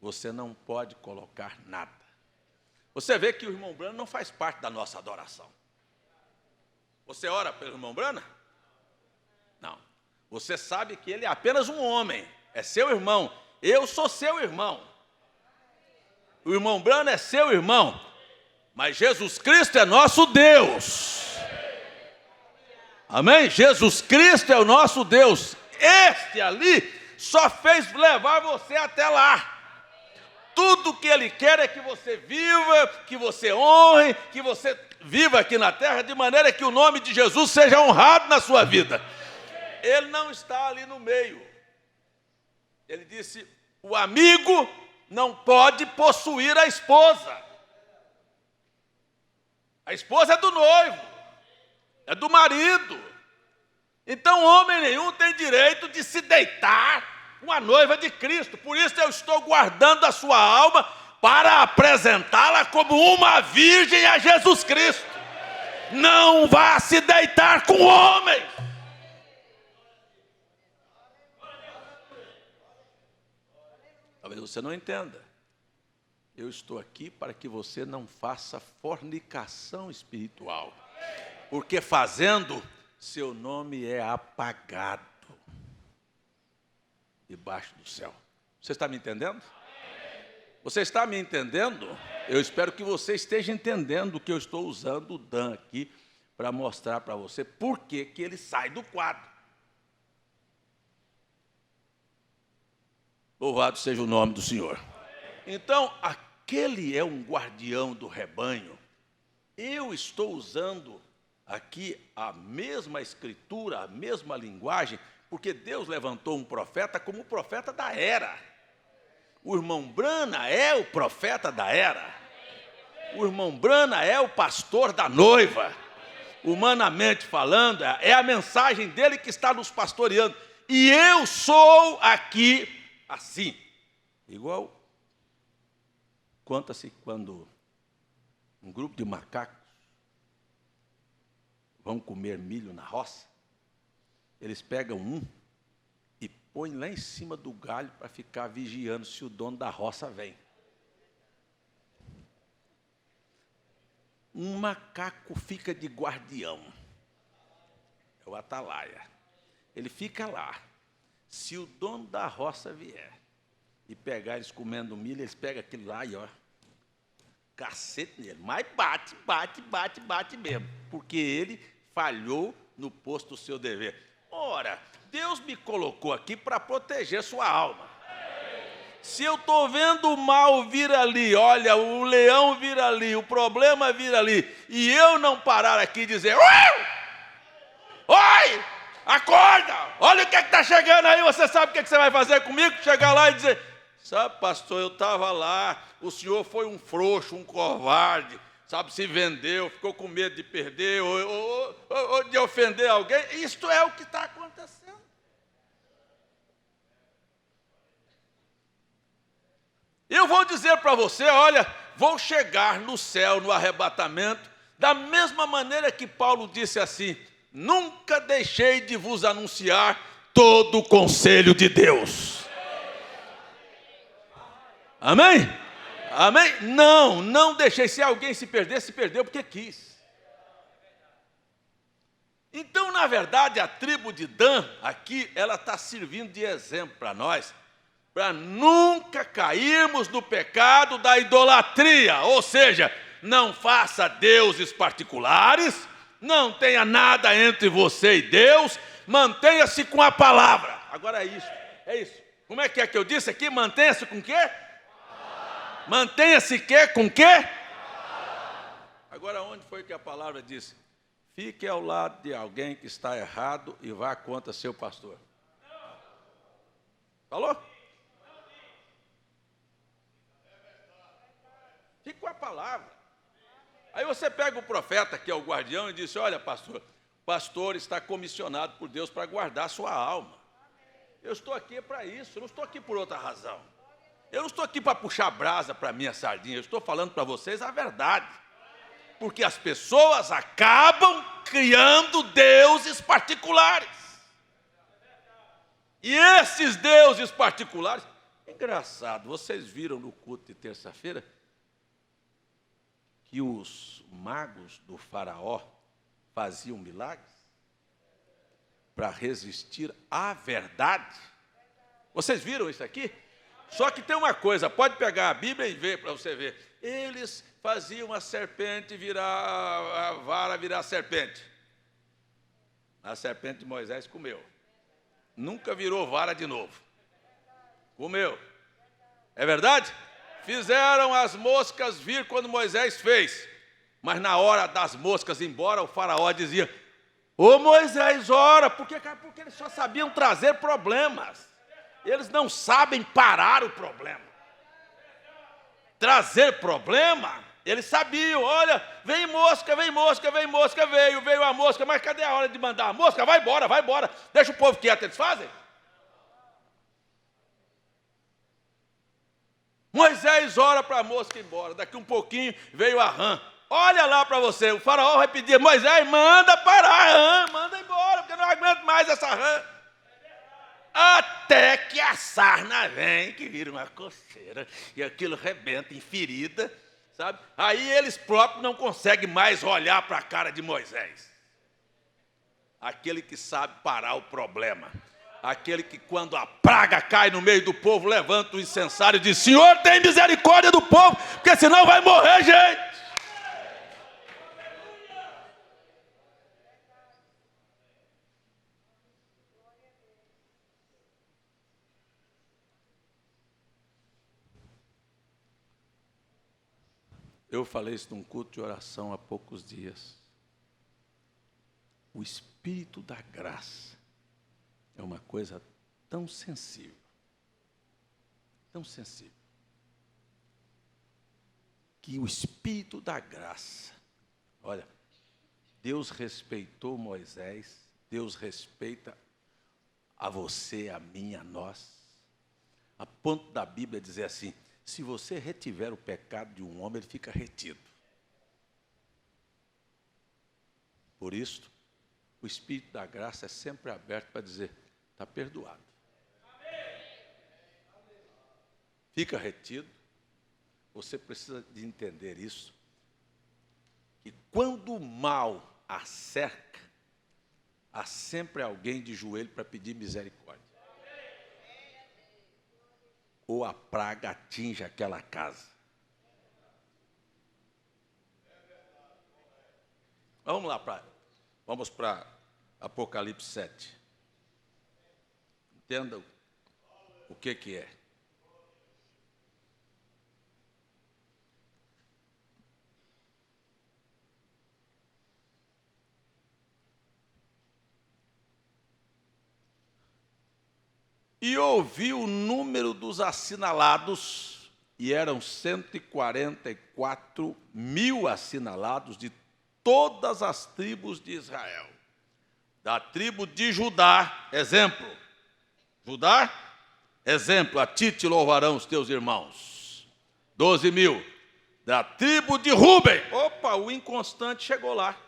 Você não pode colocar nada. Você vê que o irmão Brana não faz parte da nossa adoração. Você ora pelo irmão Brana? Não. Você sabe que ele é apenas um homem, é seu irmão. Eu sou seu irmão. O irmão Brana é seu irmão, mas Jesus Cristo é nosso Deus. Amém? Jesus Cristo é o nosso Deus. Este ali só fez levar você até lá. Tudo que Ele quer é que você viva, que você honre, que você viva aqui na terra, de maneira que o nome de Jesus seja honrado na sua vida. Ele não está ali no meio. Ele disse, o amigo não pode possuir a esposa. A esposa é do noivo, é do marido. Então homem nenhum tem direito de se deitar com a noiva de Cristo. Por isso eu estou guardando a sua alma para apresentá-la como uma virgem a Jesus Cristo. Não vá se deitar com homens. Talvez você não entenda. Eu estou aqui para que você não faça fornicação espiritual. Porque fazendo, seu nome é apagado debaixo do céu. Você está me entendendo? Você está me entendendo? Eu espero que você esteja entendendo que eu estou usando o Dan aqui para mostrar para você por que ele sai do quadro. Louvado seja o nome do Senhor. Então, aquele é um guardião do rebanho. Eu estou usando aqui a mesma escritura, a mesma linguagem, porque Deus levantou um profeta como o profeta da era. O irmão Brana é o profeta da era. O irmão Brana é o pastor da noiva. Humanamente falando, é a mensagem dele que está nos pastoreando. E eu sou aqui assim. Igual, conta-se quando um grupo de macacos vão comer milho na roça, eles pegam um e põem lá em cima do galho para ficar vigiando se o dono da roça vem. Um macaco fica de guardião, é o atalaia. Ele fica lá. Se o dono da roça vier e pegar eles comendo milho, eles pegam aquilo lá e ó, cacete nele. Mas bate mesmo, porque ele falhou no posto do seu dever. Ora, Deus me colocou aqui para proteger sua alma. Se eu estou vendo o mal vir ali, olha, o leão vir ali, o problema vir ali, e eu não parar aqui e dizer, oi, acorda, olha o que está chegando aí, você sabe o que você vai fazer comigo? Chegar lá e dizer, sabe, pastor, eu estava lá, o senhor foi um frouxo, um covarde, sabe, se vendeu, ficou com medo de perder, ou de ofender alguém. Isto é o que está acontecendo. Eu vou dizer para você, olha, vou chegar no céu, no arrebatamento, da mesma maneira que Paulo disse assim, nunca deixei de vos anunciar todo o conselho de Deus. Amém? Amém? Não deixei. Se alguém se perder, se perdeu porque quis. Então, na verdade, a tribo de Dan, aqui, ela está servindo de exemplo para nós, para nunca cairmos no pecado da idolatria, ou seja, não faça deuses particulares, não tenha nada entre você e Deus, mantenha-se com a palavra. Agora é isso. Como é que eu disse aqui? Mantenha-se com o quê? Mantenha-se com o quê? Agora, onde foi que a palavra disse? Fique ao lado de alguém que está errado e vá contra seu pastor. Falou? Fique com a palavra. Aí você pega o profeta, que é o guardião, e diz, olha, pastor, pastor está comissionado por Deus para guardar a sua alma. Eu estou aqui para isso, eu não estou aqui por outra razão. Eu não estou aqui para puxar brasa para a minha sardinha, eu estou falando para vocês a verdade. Porque as pessoas acabam criando deuses particulares. E esses deuses particulares... Engraçado, vocês viram no culto de terça-feira que os magos do faraó faziam milagres para resistir à verdade? Vocês viram isso aqui? Só que tem uma coisa, pode pegar a Bíblia e ver para você ver. Eles faziam a serpente virar, a vara virar serpente. A serpente de Moisés comeu. Nunca virou vara de novo. Comeu. É verdade? Fizeram as moscas vir quando Moisés fez. Mas na hora das moscas ir embora, o faraó dizia: ô Moisés, ora, porque eles só sabiam trazer problemas. Eles não sabem parar o problema. Trazer problema, eles sabiam, olha, vem mosca, vem mosca, vem mosca, veio a mosca, mas cadê a hora de mandar a mosca? Vai embora, deixa o povo quieto, eles fazem. Moisés ora para a mosca ir embora, daqui um pouquinho veio a rã. Olha lá para você, o faraó vai pedir: Moisés, manda parar a rã, manda embora, porque eu não aguento mais essa rã. Até que a sarna vem, que vira uma coceira, e aquilo rebenta em ferida, sabe? Aí eles próprios não conseguem mais olhar para a cara de Moisés. Aquele que sabe parar o problema. Aquele que, quando a praga cai no meio do povo, levanta o incensário e diz: Senhor, tem misericórdia do povo, porque senão vai morrer gente. Eu falei isso num culto de oração há poucos dias. O Espírito da graça é uma coisa tão sensível, que o Espírito da graça, olha, Deus respeitou Moisés, Deus respeita a você, a mim, a nós, a ponto da Bíblia dizer assim: se você retiver o pecado de um homem, ele fica retido. Por isso, o Espírito da graça é sempre aberto para dizer: está perdoado. Fica retido. Você precisa de entender isso. Que quando o mal a cerca, há sempre alguém de joelho para pedir misericórdia. Ou a praga atinge aquela casa. Vamos para Apocalipse 7. Entenda o que é. E ouvi o número dos assinalados, e eram 144 mil assinalados de todas as tribos de Israel. Da tribo de Judá, exemplo. Judá, exemplo, a ti te louvarão os teus irmãos. 12 mil. Da tribo de Rúben. Opa, o inconstante chegou lá.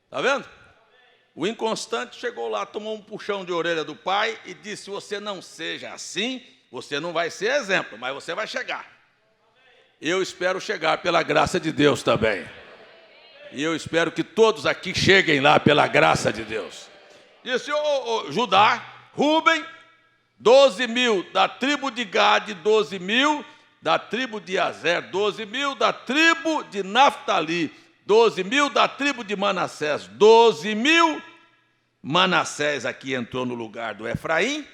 Está vendo? O inconstante chegou lá, tomou um puxão de orelha do pai e disse: você não seja assim, você não vai ser exemplo, mas você vai chegar. Eu espero chegar pela graça de Deus também. E eu espero que todos aqui cheguem lá pela graça de Deus. Disse: Judá, Rúben, 12 mil, da tribo de Gade, 12 mil, da tribo de Azer, 12 mil, da tribo de Naftali, 12 mil, da tribo de Manassés, 12 mil. Manassés aqui entrou no lugar do Efraim,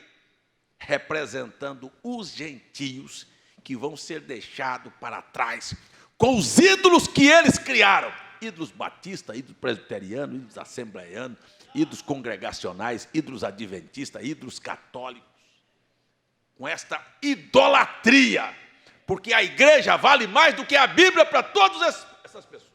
representando os gentios que vão ser deixados para trás com os ídolos que eles criaram. Ídolos batistas, ídolos presbiterianos, ídolos assembleianos, ídolos congregacionais, ídolos adventistas, ídolos católicos. Com esta idolatria, porque a igreja vale mais do que a Bíblia para todas essas pessoas.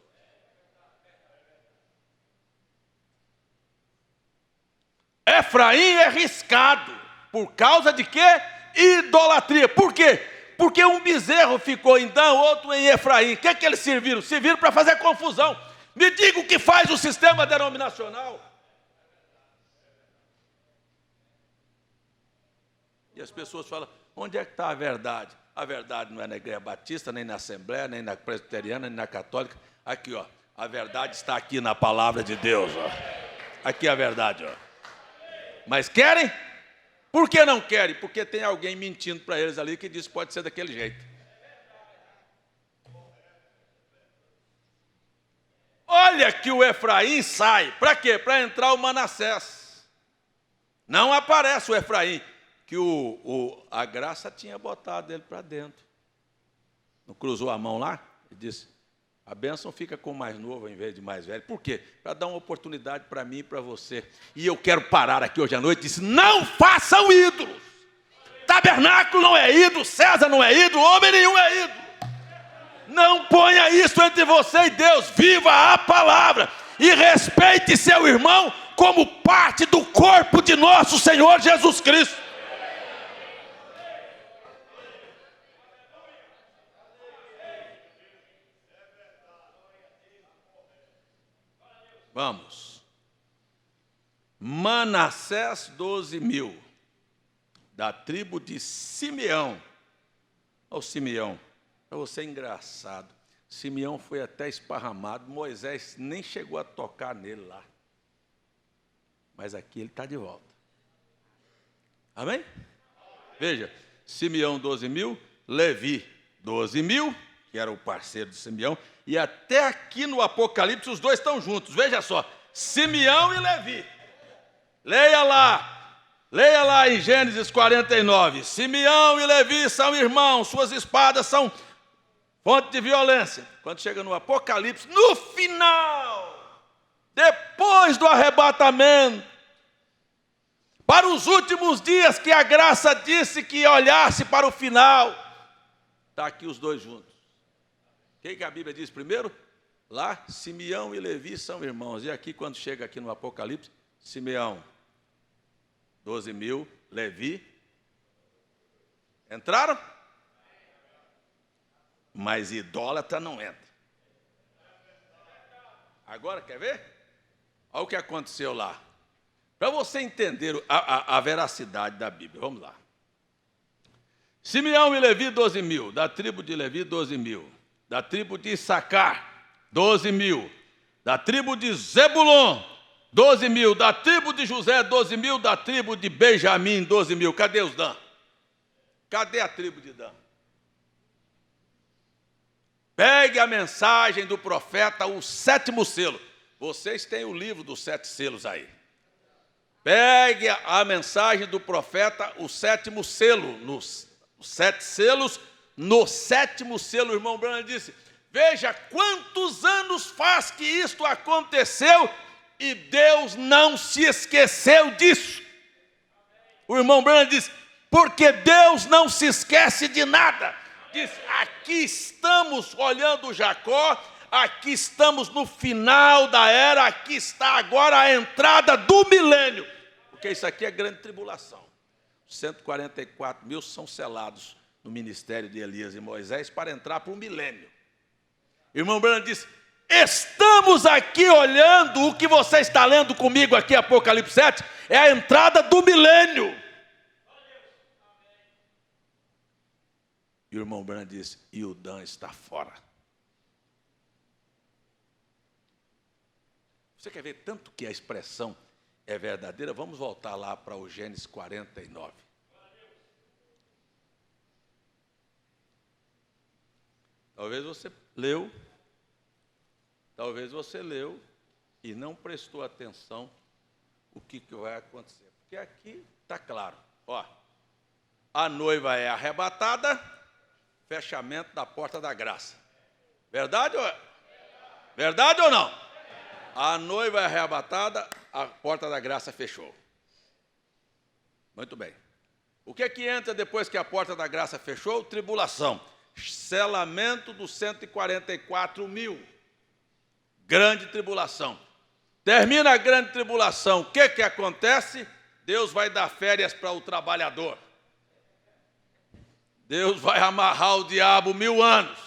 Efraim é riscado. Por causa de quê? Idolatria. Por quê? Porque um bezerro ficou em Dan, outro em Efraim. O que é que eles serviram? Serviram para fazer confusão. Me diga o que faz o sistema denominacional. E as pessoas falam, onde é que está a verdade? A verdade não é na Igreja Batista, nem na Assembleia, nem na Presbiteriana, nem na Católica. Aqui, ó, a verdade está aqui na palavra de Deus, ó. Aqui é a verdade, ó. Mas querem? Por que não querem? Porque tem alguém mentindo para eles ali que diz que pode ser daquele jeito. Olha que o Efraim sai. Para quê? Para entrar o Manassés. Não aparece o Efraim, que a graça tinha botado ele para dentro. Não cruzou a mão lá e disse, a bênção fica com o mais novo em vez de mais velho. Por quê? Para dar uma oportunidade para mim e para você. E eu quero parar aqui hoje à noite e disse, não façam ídolos. Tabernáculo não é ídolo, César não é ídolo, homem nenhum é ídolo. Não ponha isso entre você e Deus. Viva a palavra e respeite seu irmão como parte do corpo de nosso Senhor Jesus Cristo. Vamos. Manassés, 12.000, da tribo de Simeão. Olha o Simeão, para você é engraçado. Simeão foi até esparramado, Moisés nem chegou a tocar nele lá. Mas aqui ele está de volta. Amém? Veja, Simeão 12.000, Levi 12.000, que era o parceiro de Simeão, e até aqui no Apocalipse os dois estão juntos. Veja só, Simeão e Levi. Leia lá em Gênesis 49. Simeão e Levi são irmãos, suas espadas são fonte de violência. Quando chega no Apocalipse, no final, depois do arrebatamento, para os últimos dias que a graça disse que olhasse para o final, está aqui os dois juntos. O que a Bíblia diz primeiro? Lá, Simeão e Levi são irmãos. E aqui, quando chega aqui no Apocalipse, Simeão, 12.000, Levi. Entraram? Mas idólatra não entra. Agora, quer ver? Olha o que aconteceu lá. Para você entender a veracidade da Bíblia, vamos lá. Simeão e Levi, 12.000. Da tribo de Levi, 12.000. Da tribo de Issacar, 12.000. Da tribo de Zebulon, 12.000. Da tribo de José, 12.000. Da tribo de Benjamim, 12.000. Cadê os Dan? Cadê a tribo de Dan? Pegue a mensagem do profeta, o 7º selo. Vocês têm o livro dos 7 selos aí. Pegue a mensagem do profeta, o 7º selo. Nos 7 selos, no 7º selo, o irmão Branham disse, veja quantos anos faz que isto aconteceu e Deus não se esqueceu disso. O irmão Branham disse, porque Deus não se esquece de nada. Diz, aqui estamos olhando Jacó, aqui estamos no final da era, aqui está agora a entrada do milênio. Porque isso aqui é grande tribulação. 144.000 são selados no ministério de Elias e Moisés para entrar para o milênio. Irmão Branham disse, estamos aqui olhando o que você está lendo comigo aqui, Apocalipse 7, é a entrada do milênio. E o irmão Branham disse, e o Dan está fora. Você quer ver tanto que a expressão é verdadeira? Vamos voltar lá para o Gênesis 49. Talvez você leu e não prestou atenção o que vai acontecer. Porque aqui está claro. Ó, a noiva é arrebatada, fechamento da porta da graça. Verdade ou não? A noiva é arrebatada, a porta da graça fechou. Muito bem. O que é que entra depois que a porta da graça fechou? Tribulação. Selamento dos 144.000. Grande tribulação. Termina a grande tribulação, o que acontece? Deus vai dar férias para o trabalhador. Deus vai amarrar o diabo 1000 anos.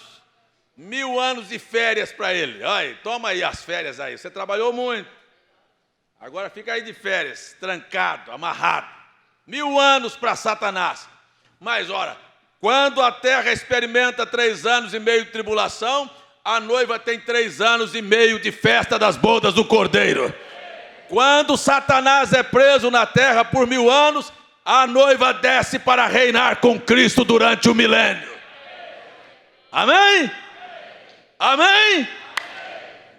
1000 anos de férias para ele. Aí, toma aí as férias aí. Você trabalhou muito. Agora fica aí de férias, trancado, amarrado. 1000 anos para Satanás. Mas, ora, quando a terra experimenta 3 anos e meio de tribulação, a noiva tem 3 anos e meio de festa das bodas do Cordeiro. Quando Satanás é preso na terra por 1000 anos, a noiva desce para reinar com Cristo durante o milênio. Amém? Amém?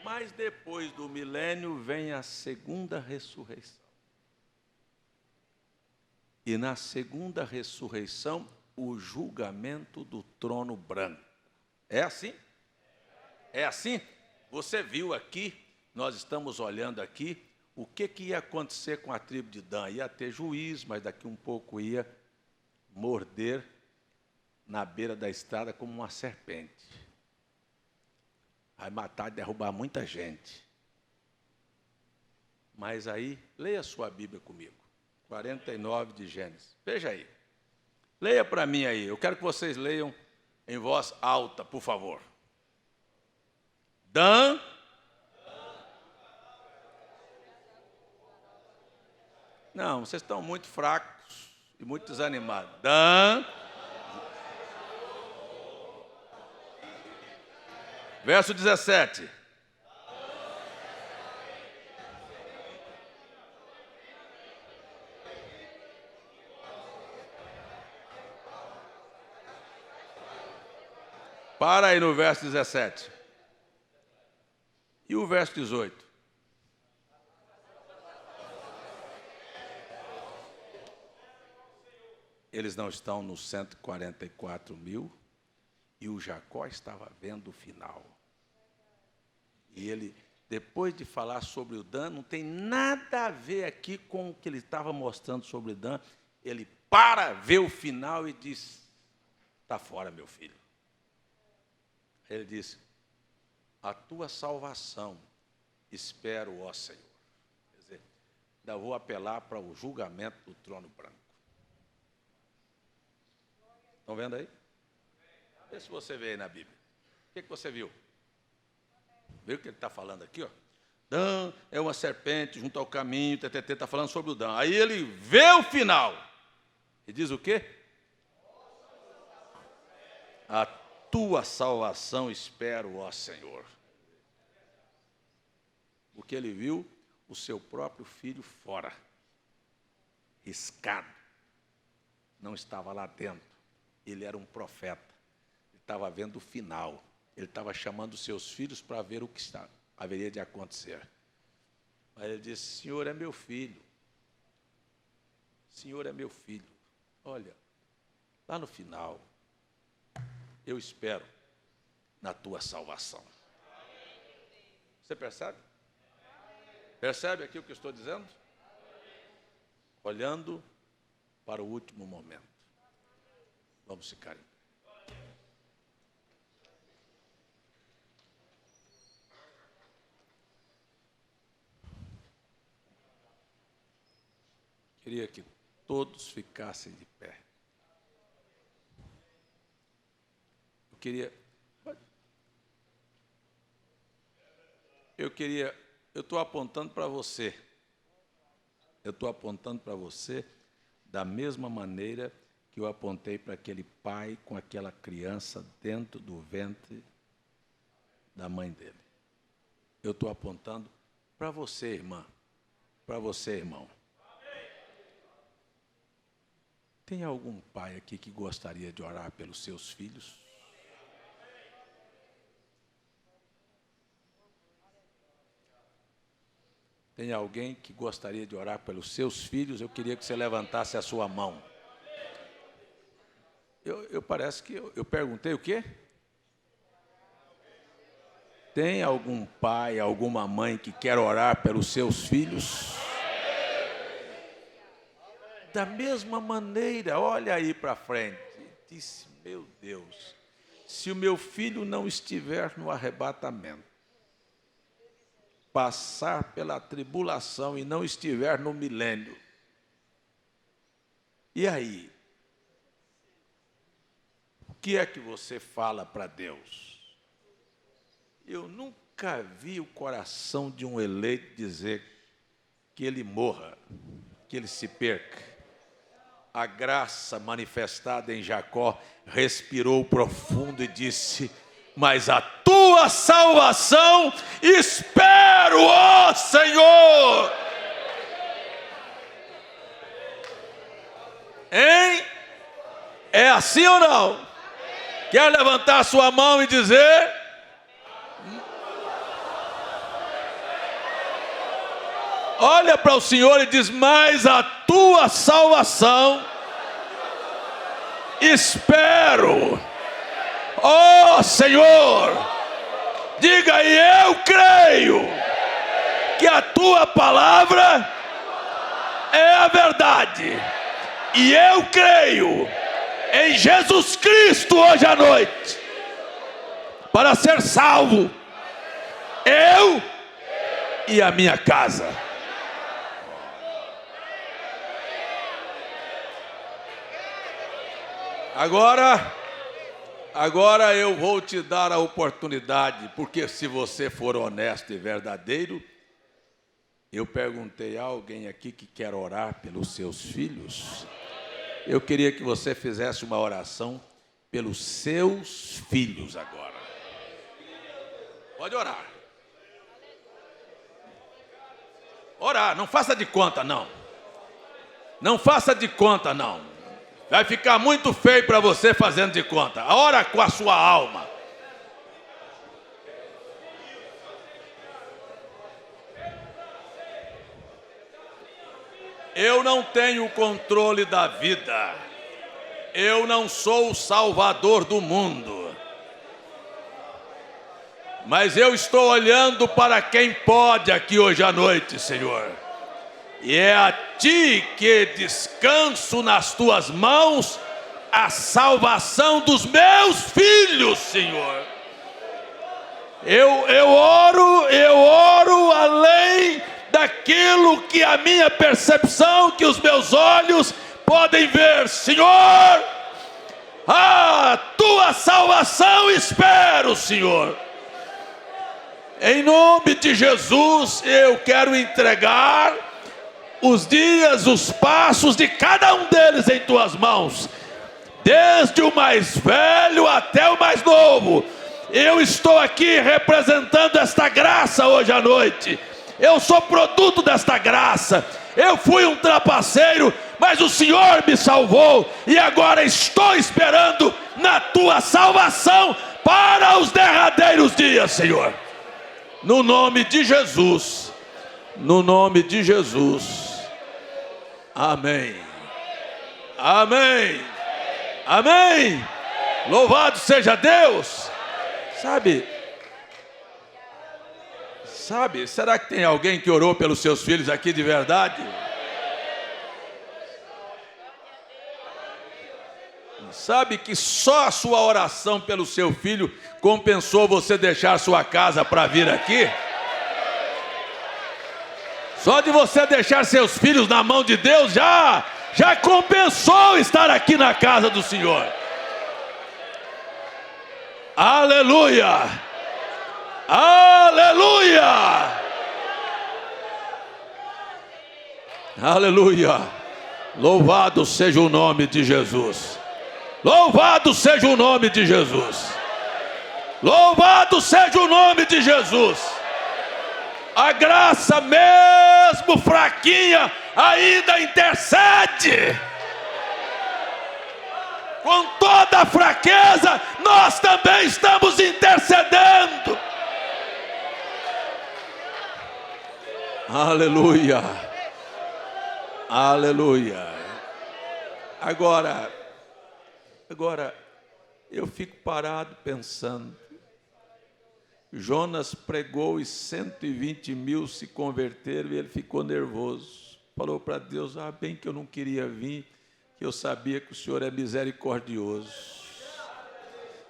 Mas depois do milênio vem a segunda ressurreição. E na segunda ressurreição, o julgamento do trono branco. É assim? É assim? Você viu aqui, nós estamos olhando aqui, o que ia acontecer com a tribo de Dan? Ia ter juiz, mas daqui um pouco ia morder na beira da estrada como uma serpente. Vai matar e derrubar muita gente. Mas aí, leia a sua Bíblia comigo. 49 de Gênesis. Veja aí. Leia para mim aí. Eu quero que vocês leiam em voz alta, por favor. Dan. Não, vocês estão muito fracos e muito desanimados. Dan. Verso 17. Para aí no verso 17. E o verso 18? Eles não estão nos 144 mil, e o Jacó estava vendo o final. E ele, depois de falar sobre o Dan, não tem nada a ver aqui com o que ele estava mostrando sobre o Dan, ele para ver o final e diz, está fora, meu filho. Ele disse, a tua salvação espero, ó Senhor. Quer dizer, ainda vou apelar para o julgamento do trono branco. Estão vendo aí? Vê se você vê aí na Bíblia. O que você viu? Viu o que ele está falando aqui? Ó? Dan é uma serpente junto ao caminho, está falando sobre o Dan. Aí ele vê o final. E diz o quê? A tua salvação espero, ó Senhor. Porque ele viu o seu próprio filho fora, riscado. Não estava lá dentro. Ele era um profeta. Ele estava vendo o final. Ele estava chamando os seus filhos para ver o que haveria de acontecer. Mas ele disse, Senhor é meu filho. Senhor é meu filho. Olha, lá no final, eu espero na tua salvação. Você percebe? Percebe aqui o que eu estou dizendo? Olhando para o último momento. Vamos ficar em pé. Queria que todos ficassem de pé. Eu estou apontando para você. Eu estou apontando para você da mesma maneira que eu apontei para aquele pai com aquela criança dentro do ventre da mãe dele. Eu estou apontando para você, irmã, para você, irmão. Tem algum pai aqui que gostaria de orar pelos seus filhos? Tem alguém que gostaria de orar pelos seus filhos? Eu queria que você levantasse a sua mão. Parece que eu perguntei o quê? Tem algum pai, alguma mãe que quer orar pelos seus filhos? Da mesma maneira, olha aí para frente. Disse, meu Deus, se o meu filho não estiver no arrebatamento, passar pela tribulação e não estiver no milênio, e aí? O que é que você fala para Deus? Eu nunca vi o coração de um eleito dizer que ele morra, que ele se perca. A graça manifestada em Jacó respirou profundo e disse: mas a tua salvação espero, ó Senhor. Hein? É assim ou não? Quer levantar sua mão e dizer? Olha para o Senhor e diz: mas a tua salvação espero, ó Senhor. Diga aí: eu creio que a tua palavra é a verdade, e eu creio em Jesus Cristo hoje à noite, para ser salvo, eu e a minha casa. Agora eu vou te dar a oportunidade, porque se você for honesto e verdadeiro, eu perguntei a alguém aqui que quer orar pelos seus filhos. Eu queria que você fizesse uma oração pelos seus filhos agora. Pode orar. Orar, não faça de conta não. Não faça de conta não. Vai ficar muito feio para você fazendo de conta. Ora com a sua alma. Eu não tenho o controle da vida. Eu não sou o salvador do mundo. Mas eu estou olhando para quem pode aqui hoje à noite, Senhor. E é a ti que descanso nas tuas mãos a salvação dos meus filhos, Senhor. Eu oro além daquilo que a minha percepção, que os meus olhos podem ver, Senhor. A tua salvação espero, Senhor. Em nome de Jesus, eu quero entregar os dias, os passos de cada um deles em tuas mãos, desde o mais velho até o mais novo. Eu estou aqui representando esta graça hoje à noite. Eu sou produto desta graça. Eu fui um trapaceiro, mas o Senhor me salvou, e agora estou esperando na tua salvação para os derradeiros dias, Senhor. No nome de Jesus, no nome de Jesus. Amém. Amém. Amém. Louvado seja Deus. Sabe, será que tem alguém que orou pelos seus filhos aqui de verdade? Sabe que só a sua oração pelo seu filho compensou você deixar sua casa para vir aqui? Só de você deixar seus filhos na mão de Deus já compensou estar aqui na casa do Senhor. Aleluia! Aleluia! Aleluia! Louvado seja o nome de Jesus. Louvado seja o nome de Jesus. Louvado seja o nome de Jesus. A graça, mesmo fraquinha, ainda intercede. Com toda a fraqueza, nós também estamos intercedendo. Aleluia. Aleluia. Agora, eu fico parado pensando. Jonas pregou e 120 mil se converteram, e ele ficou nervoso. Falou para Deus: bem que eu não queria vir, que eu sabia que o Senhor é misericordioso.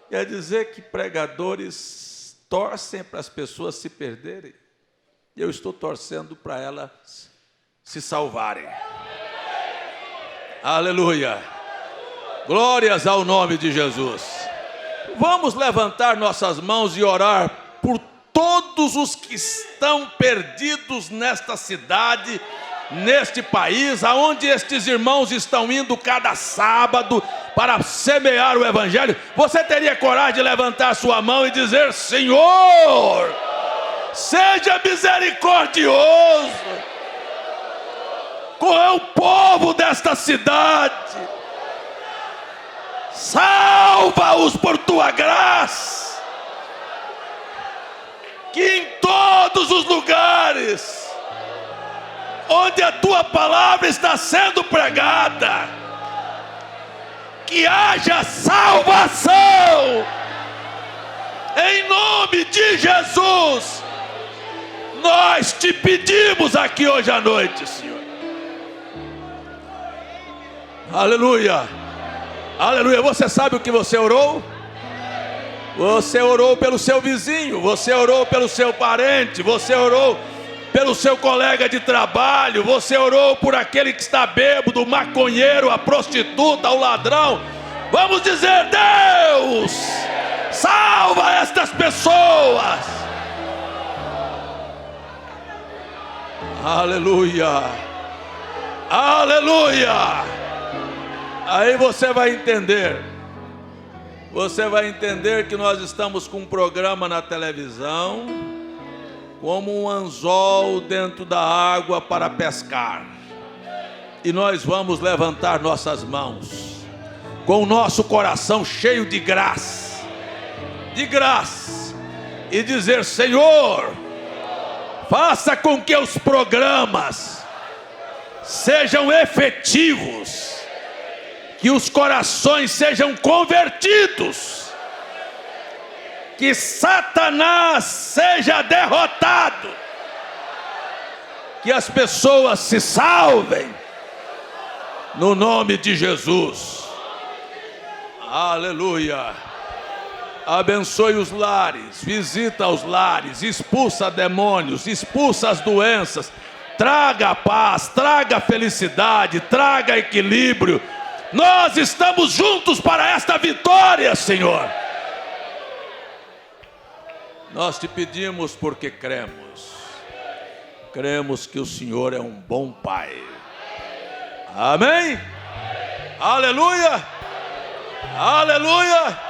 Quer dizer que pregadores torcem para as pessoas se perderem? e eu estou torcendo para elas se salvarem. Aleluia! Glórias ao nome de Jesus. Vamos levantar nossas mãos e orar por todos os que estão perdidos nesta cidade, neste país, aonde estes irmãos estão indo cada sábado para semear o evangelho. Você teria coragem de levantar sua mão e dizer: Senhor, seja misericordioso com o povo desta cidade, salva-os por tua graça, que em todos os lugares onde a tua palavra está sendo pregada, que haja salvação, em nome de Jesus. Nós te pedimos aqui hoje à noite, Senhor. Aleluia, aleluia. Você sabe o que você orou? Você orou pelo seu vizinho, você orou pelo seu parente, você orou pelo seu colega de trabalho, você orou por aquele que está bêbado, o maconheiro, a prostituta, o ladrão. Vamos dizer: Deus, salva estas pessoas. Aleluia, aleluia. Aí você vai entender que nós estamos com um programa na televisão, como um anzol dentro da água para pescar, e nós vamos levantar nossas mãos com o nosso coração cheio de graça, e dizer: Senhor, faça com que os programas sejam efetivos, que os corações sejam convertidos, que Satanás seja derrotado, que as pessoas se salvem, no nome de Jesus. Aleluia. Abençoe os lares, visita os lares, expulsa demônios, expulsa as doenças, traga paz, traga felicidade, traga equilíbrio. Nós estamos juntos para esta vitória, Senhor. Nós te pedimos porque cremos que o Senhor é um bom Pai. Amém? Aleluia, aleluia.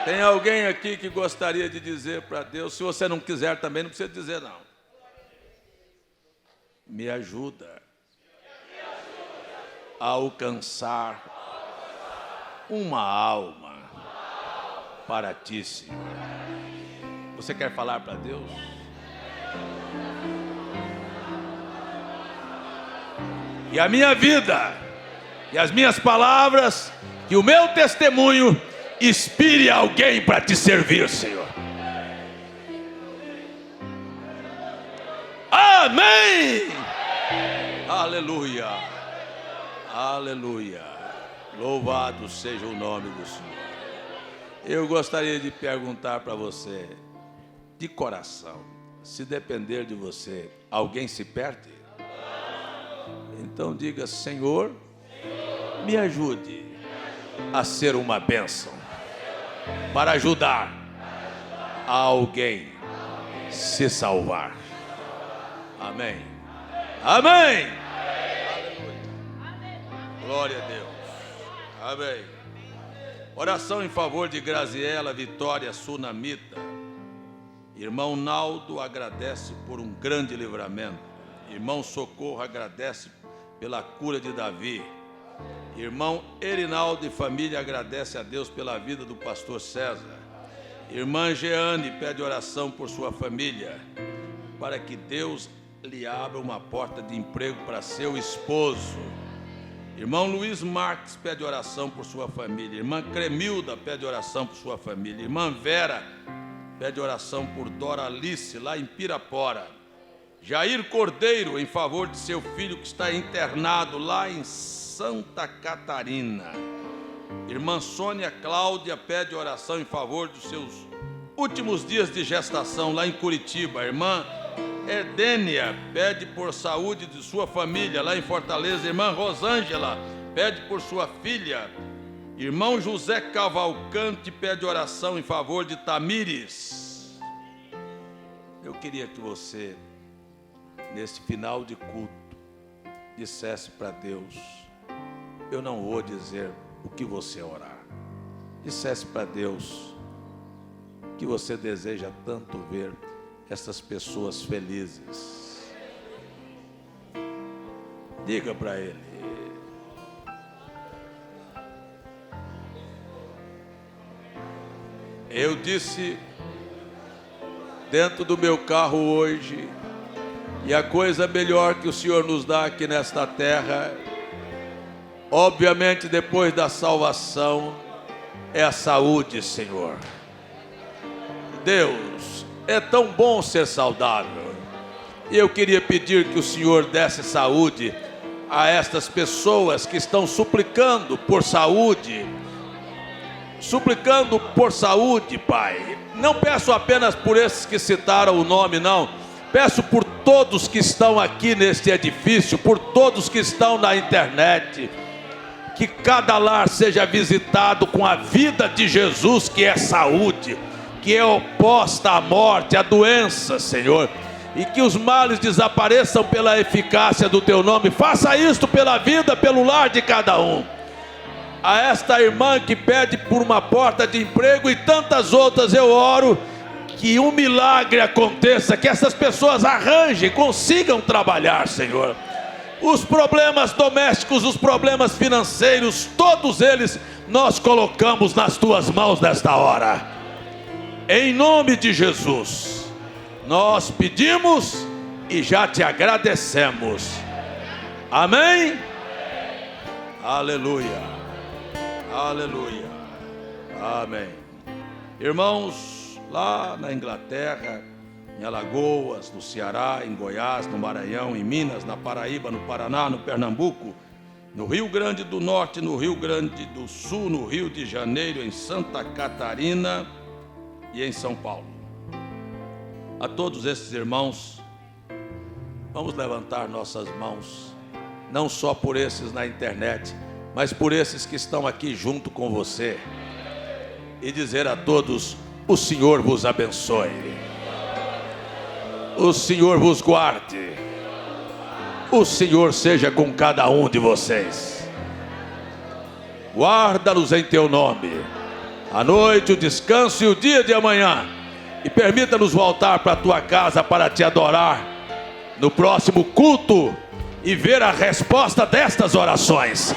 Tem alguém aqui que gostaria de dizer para Deus? Se você não quiser também, não precisa dizer não. Me ajuda a alcançar uma alma para ti, Senhor. Você quer falar para Deus? E a minha vida, e as minhas palavras, e o meu testemunho inspire alguém para te servir, Senhor. Amém. Aleluia, aleluia. Louvado seja o nome do Senhor. Eu gostaria de perguntar para você, de coração: se depender de você, alguém se perde? Então diga: Senhor, me ajude a ser uma bênção, para ajudar a alguém se salvar. Amém. Amém. Glória a Deus. Amém. Oração em favor de Graziela Vitória Sunamita. Irmão Naldo agradece por um grande livramento. Irmão Socorro agradece pela cura de Davi. Irmão Erinaldo e família agradece a Deus pela vida do pastor César. Irmã Jeane pede oração por sua família, para que Deus lhe abra uma porta de emprego para seu esposo. Irmão Luiz Marques pede oração por sua família. Irmã Cremilda pede oração por sua família. Irmã Vera pede oração por Dora Alice, lá em Pirapora. Jair Cordeiro, em favor de seu filho que está internado lá em Santa Catarina. Irmã Sônia Cláudia pede oração em favor dos seus últimos dias de gestação lá em Curitiba. Irmã Edênia pede por saúde de sua família lá em Fortaleza. Irmã Rosângela pede por sua filha. Irmão José Cavalcante pede oração em favor de Tamires. Eu queria que você, nesse final de culto, dissesse para Deus: eu não vou dizer o que você orar. Dissesse para Deus que você deseja tanto ver essas pessoas felizes. Diga para Ele. Eu disse dentro do meu carro hoje, e a coisa melhor que o Senhor nos dá aqui nesta terra, obviamente depois da salvação, é a saúde, Senhor. Deus, é tão bom ser saudável. E eu queria pedir que o Senhor desse saúde a estas pessoas que estão suplicando por saúde. Suplicando por saúde, Pai. Não peço apenas por esses que citaram o nome, não. Peço por todos que estão aqui neste edifício, por todos que estão na internet. Que cada lar seja visitado com a vida de Jesus, que é saúde, que é oposta à morte, à doença, Senhor. E que os males desapareçam pela eficácia do Teu nome. Faça isto pela vida, pelo lar de cada um. A esta irmã que pede por uma porta de emprego e tantas outras, eu oro que um milagre aconteça, que essas pessoas arranjem, consigam trabalhar, Senhor. Os problemas domésticos, os problemas financeiros, todos eles nós colocamos nas Tuas mãos nesta hora. Em nome de Jesus, nós pedimos e já Te agradecemos. Amém? Aleluia. Aleluia, amém. Irmãos, lá na Inglaterra, em Alagoas, no Ceará, em Goiás, no Maranhão, em Minas, na Paraíba, no Paraná, no Pernambuco, no Rio Grande do Norte, no Rio Grande do Sul, no Rio de Janeiro, em Santa Catarina e em São Paulo. A todos esses irmãos, vamos levantar nossas mãos, não só por esses na internet, mas por esses que estão aqui junto com você, e dizer a todos: o Senhor vos abençoe, o Senhor vos guarde, o Senhor seja com cada um de vocês, guarda-nos em Teu nome, a noite, o descanso e o dia de amanhã, e permita-nos voltar para a Tua casa para Te adorar no próximo culto e ver a resposta destas orações.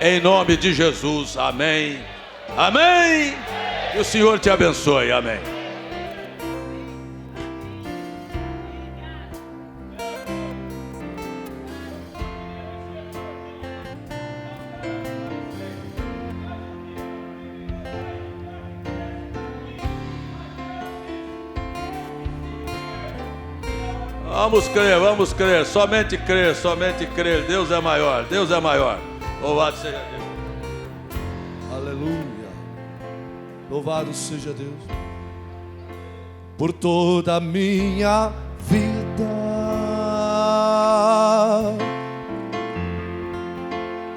Em nome de Jesus, amém, amém, que o Senhor te abençoe, amém. Vamos crer, somente crer, Deus é maior, Deus é maior. Louvado seja Deus. Aleluia. Louvado seja Deus por toda a minha vida.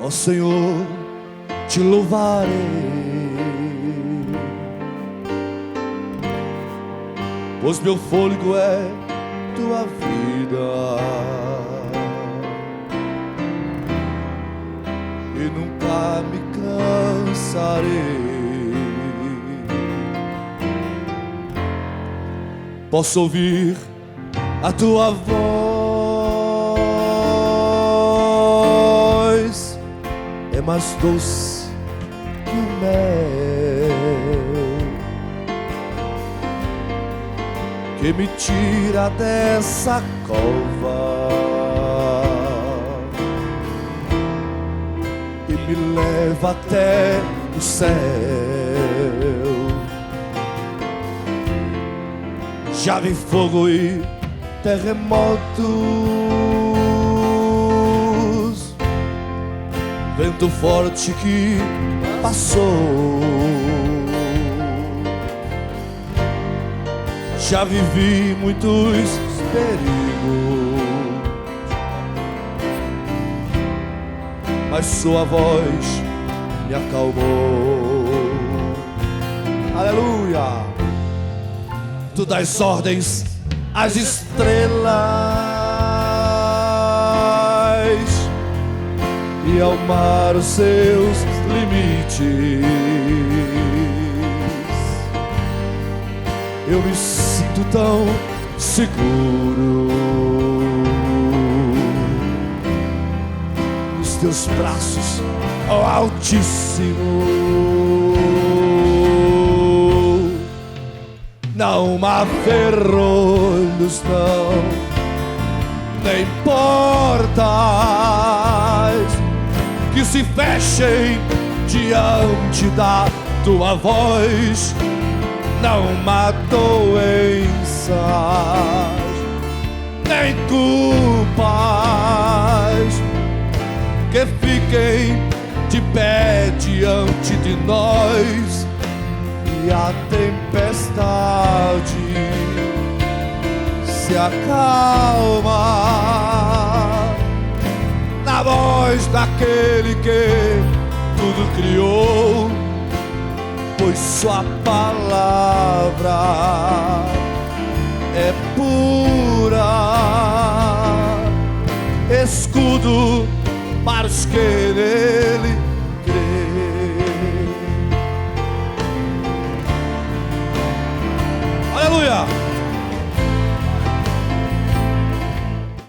Ó Senhor, te louvarei, pois meu fôlego é Tua vida. E nunca me cansarei. Posso ouvir a Tua voz, é mais doce que o mel, que me tira dessa cova e me leva até o céu. Já vi fogo e terremotos, vento forte que passou. Já vivi muitos perigo, mas sua voz me acalmou. Aleluia! Tu dás ordens às estrelas e ao mar os seus limites. Eu me sinto tão seguro nos teus braços, ó Altíssimo. Não há ferrolhos, não, nem portas que se fechem diante da tua voz. Não há doenças, nem culpas que fiquem de pé diante de nós. E a tempestade se acalma na voz daquele que tudo criou, pois sua palavra é pura, escudo para os que nele